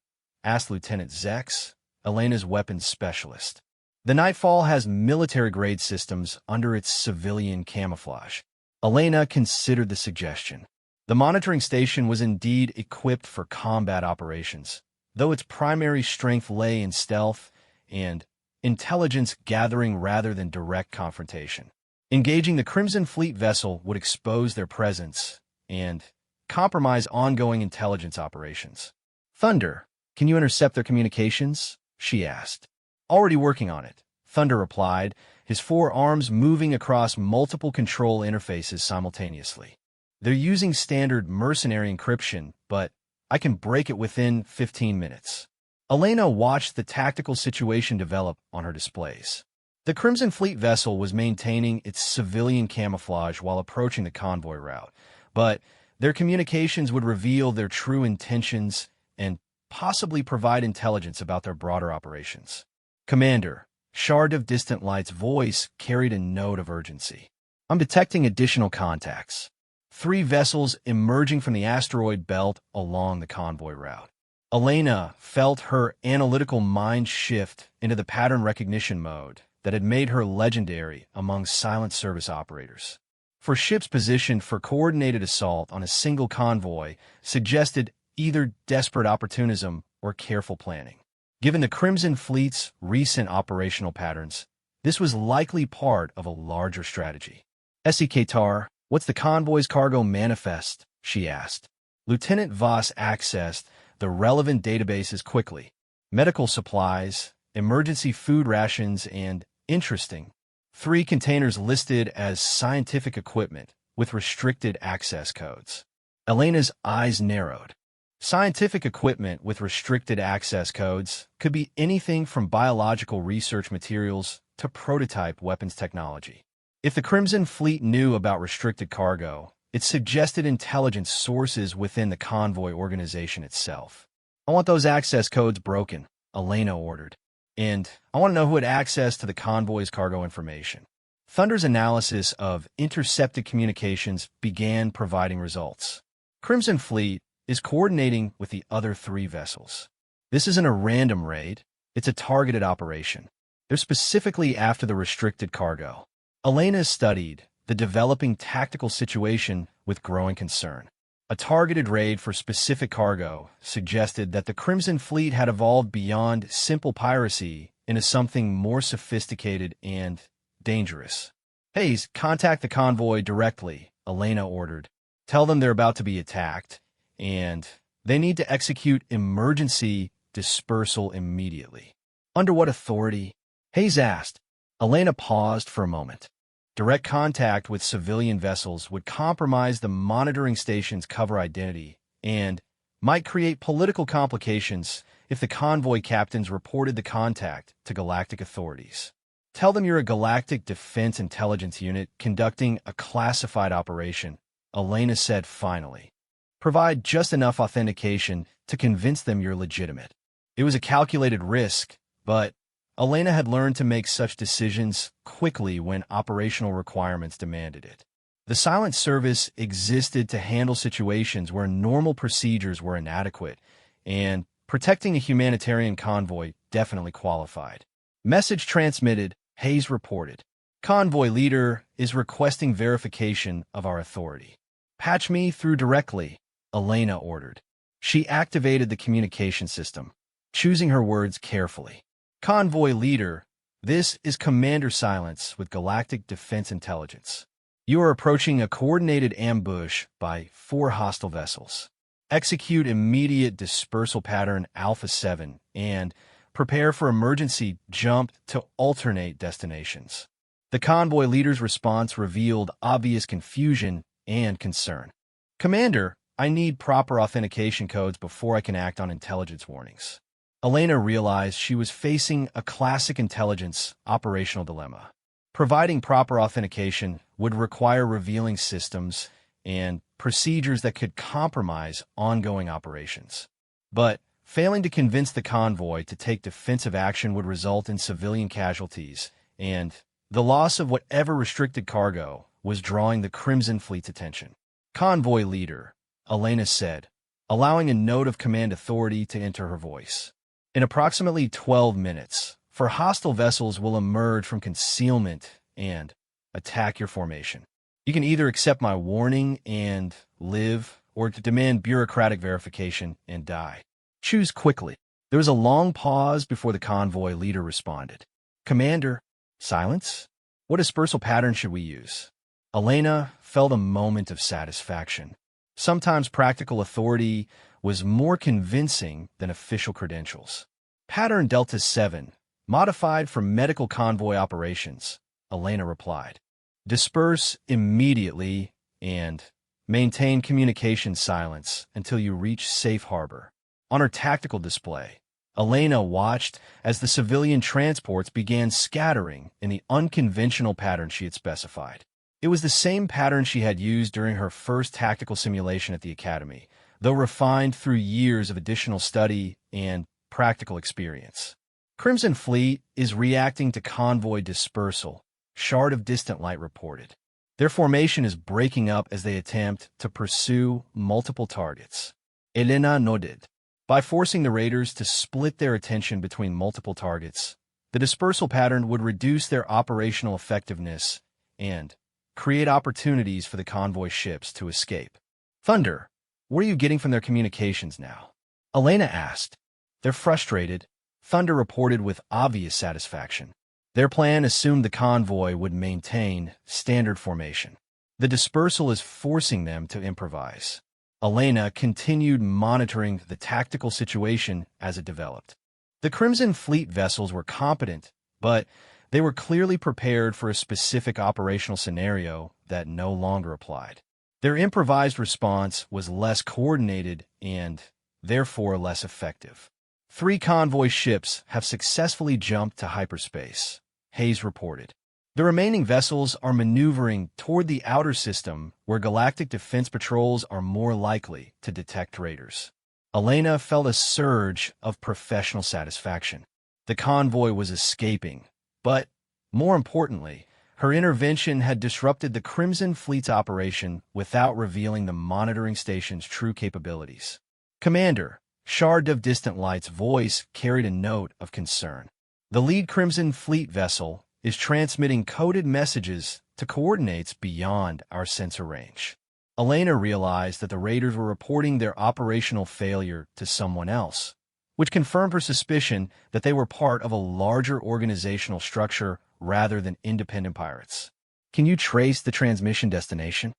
Asked Lieutenant Zex, Elena's weapons specialist. The Nightfall has military-grade systems under its civilian camouflage. Elena considered the suggestion. The monitoring station was indeed equipped for combat operations, though its primary strength lay in stealth and intelligence gathering rather than direct confrontation. Engaging the Crimson Fleet vessel would expose their presence and compromise ongoing intelligence operations. Thunder, can you intercept their communications? She asked. Already working on it, Thunder replied, his 4 arms moving across multiple control interfaces simultaneously. They're using standard mercenary encryption, but I can break it within 15 minutes. Elena watched the tactical situation develop on her displays. The Crimson Fleet vessel was maintaining its civilian camouflage while approaching the convoy route, but their communications would reveal their true intentions and possibly provide intelligence about their broader operations. Commander, Shard of Distant Light's voice carried a note of urgency. I'm detecting additional contacts. 3 vessels emerging from the asteroid belt along the convoy route. Elena felt her analytical mind shift into the pattern recognition mode that had made her legendary among Silent Service operators. For ships positioned for coordinated assault on a single convoy suggested either desperate opportunism or careful planning. Given the Crimson Fleet's recent operational patterns, this was likely part of a larger strategy. Essi, what's the convoy's cargo manifest? She asked. Lieutenant Voss accessed the relevant databases quickly. Medical supplies, emergency food rations, and Interesting. 3 containers listed as scientific equipment with restricted access codes. Elena's eyes narrowed. Scientific equipment with restricted access codes could be anything from biological research materials to prototype weapons technology. If the Crimson Fleet knew about restricted cargo, it suggested intelligence sources within the convoy organization itself. I want those access codes broken, Elena ordered. And I want to know who had access to the convoy's cargo information. Thunder's analysis of intercepted communications began providing results. Crimson Fleet is coordinating with the other 3 vessels. This isn't a random raid, it's a targeted operation. They're specifically after the restricted cargo. Elena studied the developing tactical situation with growing concern. A targeted raid for specific cargo suggested that the Crimson Fleet had evolved beyond simple piracy into something more sophisticated and dangerous. Hayes, contact the convoy directly, Elena ordered. Tell them they're about to be attacked, and they need to execute emergency dispersal immediately. Under what authority? Hayes asked. Elena paused for a moment. Direct contact with civilian vessels would compromise the monitoring station's cover identity and might create political complications if the convoy captains reported the contact to galactic authorities. Tell them you're a galactic defense intelligence unit conducting a classified operation, Elena said finally. Provide just enough authentication to convince them you're legitimate. It was a calculated risk, but Elena had learned to make such decisions quickly when operational requirements demanded it. The Silent Service existed to handle situations where normal procedures were inadequate, and protecting a humanitarian convoy definitely qualified. Message transmitted, Hayes reported. Convoy leader is requesting verification of our authority. Patch me through directly, Elena ordered. She activated the communication system, choosing her words carefully. Convoy leader, this is Commander Silence with Galactic Defense Intelligence. You are approaching a coordinated ambush by 4 hostile vessels. Execute immediate dispersal pattern Alpha 7 and prepare for emergency jump to alternate destinations. The convoy leader's response revealed obvious confusion and concern. Commander, I need proper authentication codes before I can act on intelligence warnings. Elena realized she was facing a classic intelligence operational dilemma. Providing proper authentication would require revealing systems and procedures that could compromise ongoing operations. But failing to convince the convoy to take defensive action would result in civilian casualties, and the loss of whatever restricted cargo was drawing the Crimson Fleet's attention. Convoy leader, Elena said, allowing a note of command authority to enter her voice. In approximately 12 minutes, 4 hostile vessels will emerge from concealment and attack your formation. You can either accept my warning and live, or demand bureaucratic verification and die. Choose quickly. There was a long pause before the convoy leader responded. Commander, Silence? What dispersal pattern should we use? Elena felt a moment of satisfaction. Sometimes practical authority was more convincing than official credentials. Pattern Delta 7, modified for medical convoy operations, Elena replied. Disperse immediately and maintain communication silence until you reach safe harbor. On her tactical display, Elena watched as the civilian transports began scattering in the unconventional pattern she had specified. It was the same pattern she had used during her first tactical simulation at the Academy, though refined through years of additional study and practical experience. Crimson Fleet is reacting to convoy dispersal, Shard of Distant Light reported. Their formation is breaking up as they attempt to pursue multiple targets. Elena nodded. By forcing the raiders to split their attention between multiple targets, the dispersal pattern would reduce their operational effectiveness and create opportunities for the convoy ships to escape. Thunder, what are you getting from their communications now? Elena asked. They're frustrated, Thunder reported with obvious satisfaction. Their plan assumed the convoy would maintain standard formation. The dispersal is forcing them to improvise. Elena continued monitoring the tactical situation as it developed. The Crimson Fleet vessels were competent, but They were clearly prepared for a specific operational scenario that no longer applied. Their improvised response was less coordinated and, therefore, less effective. 3 convoy ships have successfully jumped to hyperspace, Hayes reported. The remaining vessels are maneuvering toward the outer system where galactic defense patrols are more likely to detect raiders. Elena felt a surge of professional satisfaction. The convoy was escaping, but, more importantly, her intervention had disrupted the Crimson Fleet's operation without revealing the monitoring station's true capabilities. Commander, Shard of Distant Light's voice carried a note of concern. The lead Crimson Fleet vessel is transmitting coded messages to coordinates beyond our sensor range. Elena realized that the raiders were reporting their operational failure to someone else, which confirmed her suspicion that they were part of a larger organizational structure rather than independent pirates. Can you trace the transmission destination?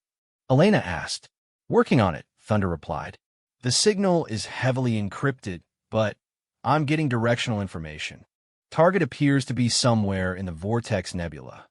Elena asked. Working on it, Thunder replied. The signal is heavily encrypted, but I'm getting directional information. Target appears to be somewhere in the Vortex Nebula.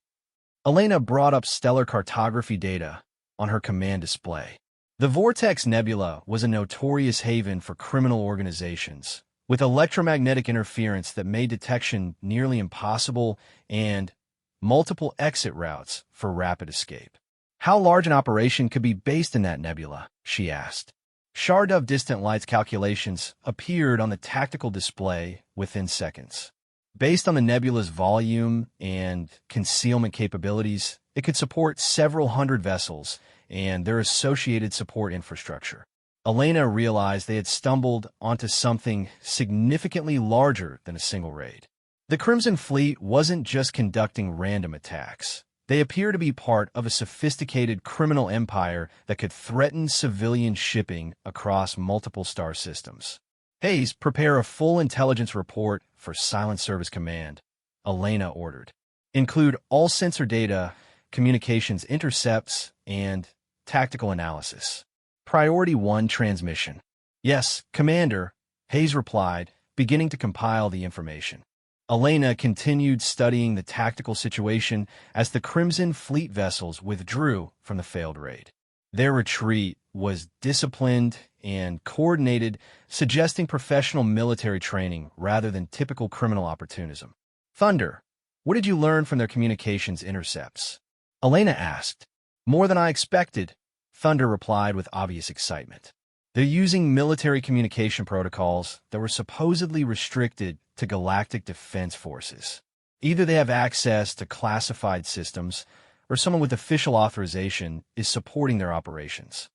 Elena brought up stellar cartography data on her command display. The Vortex Nebula was a notorious haven for criminal organizations, with electromagnetic interference that made detection nearly impossible and multiple exit routes for rapid escape. How large an operation could be based in that nebula? She asked. Shard of Distant Light's calculations appeared on the tactical display within seconds. Based on the nebula's volume and concealment capabilities, it could support several hundred vessels and their associated support infrastructure. Elena realized they had stumbled onto something significantly larger than a single raid. The Crimson Fleet wasn't just conducting random attacks. They appear to be part of a sophisticated criminal empire that could threaten civilian shipping across multiple star systems. Hayes, prepare a full intelligence report for Silent Service Command, Elena ordered. Include all sensor data, communications intercepts, and tactical analysis. Priority 1 transmission. Yes, Commander, Hayes replied, beginning to compile the information. Elena continued studying the tactical situation as the Crimson Fleet vessels withdrew from the failed raid. Their retreat was disciplined and coordinated, suggesting professional military training rather than typical criminal opportunism. Thunder, what did you learn from their communications intercepts? Elena asked. More than I expected, Thunder replied with obvious excitement. They're using military communication protocols that were supposedly restricted to galactic defense forces. Either they have access to classified systems, or someone with official authorization is supporting their operations.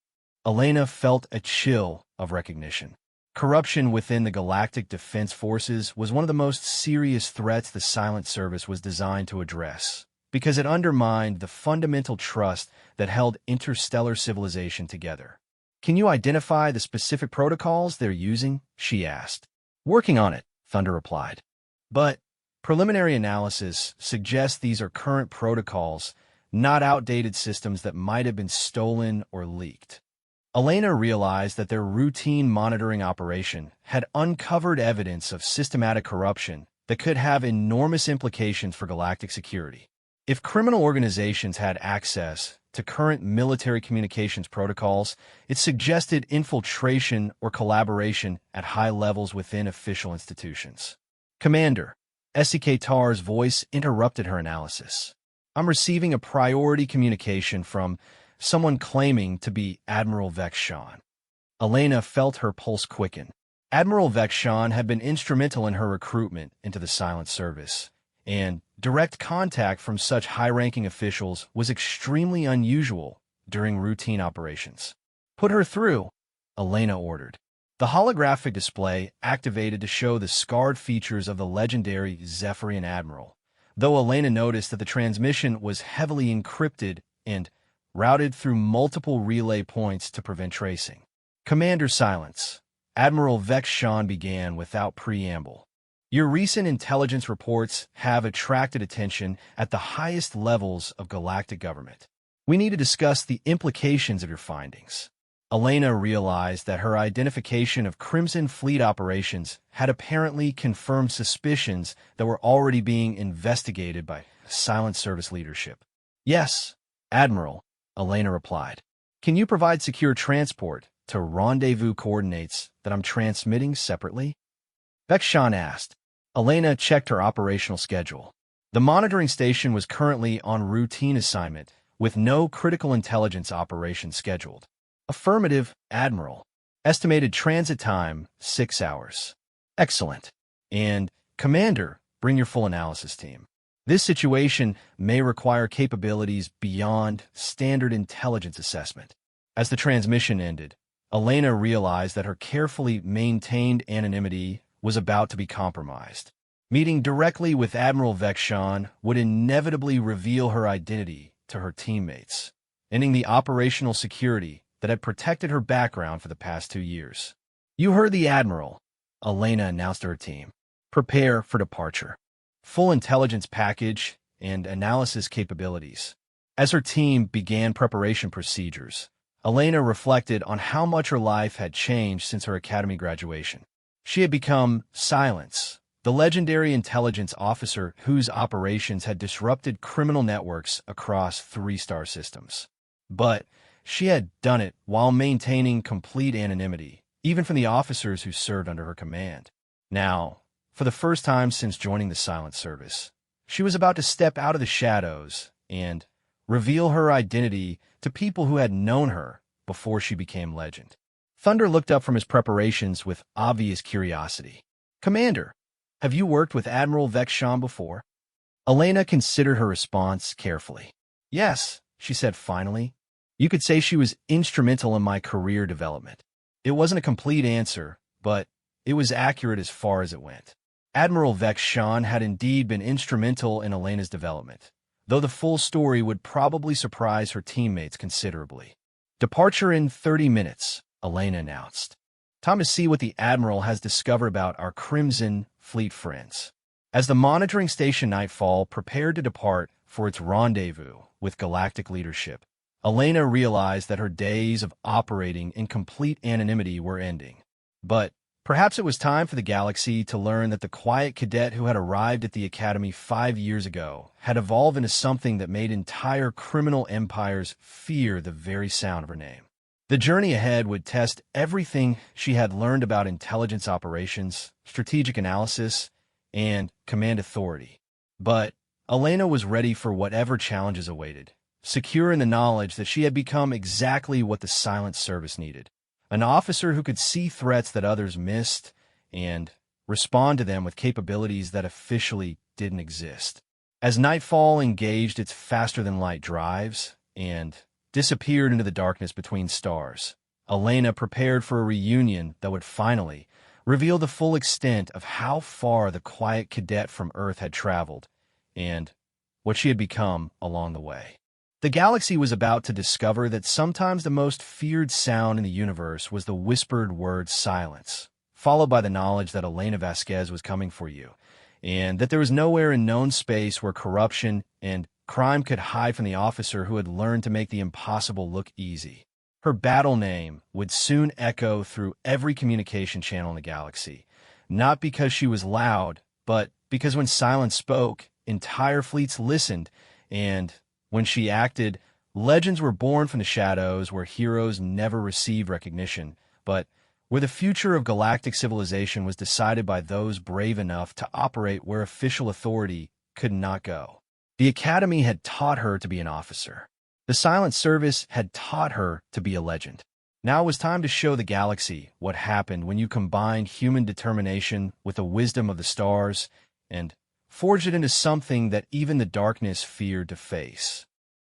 Elena felt a chill of recognition. Corruption within the Galactic Defense Forces was one of the most serious threats the Silent Service was designed to address, because it undermined the fundamental trust that held interstellar civilization together. Can you identify the specific protocols they're using? She asked. Working on it, Thunder replied. But preliminary analysis suggests these are current protocols, not outdated systems that might have been stolen or leaked. Elena realized that their routine monitoring operation had uncovered evidence of systematic corruption that could have enormous implications for galactic security. If criminal organizations had access to current military communications protocols, it suggested infiltration or collaboration at high levels within official institutions. Commander, SEK Tar's voice interrupted her analysis. I'm receiving a priority communication from someone claiming to be Admiral Vex-Shawn. Elena felt her pulse quicken. Admiral Vex-Shawn had been instrumental in her recruitment into the Silent Service, and direct contact from such high-ranking officials was extremely unusual during routine operations. Put her through, Elena ordered. The holographic display activated to show the scarred features of the legendary Zephyrian Admiral, though Elena noticed that the transmission was heavily encrypted and routed through multiple relay points to prevent tracing. Commander Silence, Admiral Vex-Shawn began without preamble. Your recent intelligence reports have attracted attention at the highest levels of galactic government. We need to discuss the implications of your findings. Elena realized that her identification of Crimson Fleet operations had apparently confirmed suspicions that were already being investigated by Silent Service leadership. "Yes, Admiral," Elena replied. "Can you provide secure transport to rendezvous coordinates that I'm transmitting separately?" Vexshan asked. Elena checked her operational schedule. The monitoring station was currently on routine assignment, with no critical intelligence operations scheduled. "Affirmative, Admiral. Estimated transit time, 6 hours." "Excellent. And, Commander, bring your full analysis team. This situation may require capabilities beyond standard intelligence assessment." As the transmission ended, Elena realized that her carefully maintained anonymity was about to be compromised. Meeting directly with Admiral Vexshan would inevitably reveal her identity to her teammates, ending the operational security that had protected her background for the past 2 years. "You heard the Admiral," Elena announced to her team. "Prepare for departure. Full intelligence package and analysis capabilities." As her team began preparation procedures, Elena reflected on how much her life had changed since her academy graduation. She had become Silence, the legendary intelligence officer whose operations had disrupted criminal networks across 3-star systems. But she had done it while maintaining complete anonymity, even from the officers who served under her command. Now, for the first time since joining the Silent Service, she was about to step out of the shadows and reveal her identity to people who had known her before she became legend. Thunder looked up from his preparations with obvious curiosity. "Commander, have you worked with Admiral Vexshan before?" Elena considered her response carefully. "Yes," she said finally. "You could say she was instrumental in my career development." It wasn't a complete answer, but it was accurate as far as it went. Admiral Vexshan had indeed been instrumental in Elena's development, though the full story would probably surprise her teammates considerably. "Departure in 30 minutes, Elena announced. "Time to see what the Admiral has discovered about our Crimson Fleet friends." As the monitoring station Nightfall prepared to depart for its rendezvous with galactic leadership, Elena realized that her days of operating in complete anonymity were ending. But perhaps it was time for the galaxy to learn that the quiet cadet who had arrived at the Academy 5 years ago had evolved into something that made entire criminal empires fear the very sound of her name. The journey ahead would test everything she had learned about intelligence operations, strategic analysis, and command authority. But Elena was ready for whatever challenges awaited, secure in the knowledge that she had become exactly what the Silent Service needed. An officer who could see threats that others missed and respond to them with capabilities that officially didn't exist. As Nightfall engaged its faster-than-light drives and disappeared into the darkness between stars, Elena prepared for a reunion that would finally reveal the full extent of how far the quiet cadet from Earth had traveled and what she had become along the way. The galaxy was about to discover that sometimes the most feared sound in the universe was the whispered word silence, followed by the knowledge that Elena Vasquez was coming for you, and that there was nowhere in known space where corruption and crime could hide from the officer who had learned to make the impossible look easy. Her battle name would soon echo through every communication channel in the galaxy, not because she was loud, but because when silence spoke, entire fleets listened, and when she acted, legends were born from the shadows where heroes never received recognition, but where the future of galactic civilization was decided by those brave enough to operate where official authority could not go. The Academy had taught her to be an officer. The Silent Service had taught her to be a legend. Now it was time to show the galaxy what happened when you combined human determination with the wisdom of the stars and forged it into something that even the darkness feared to face.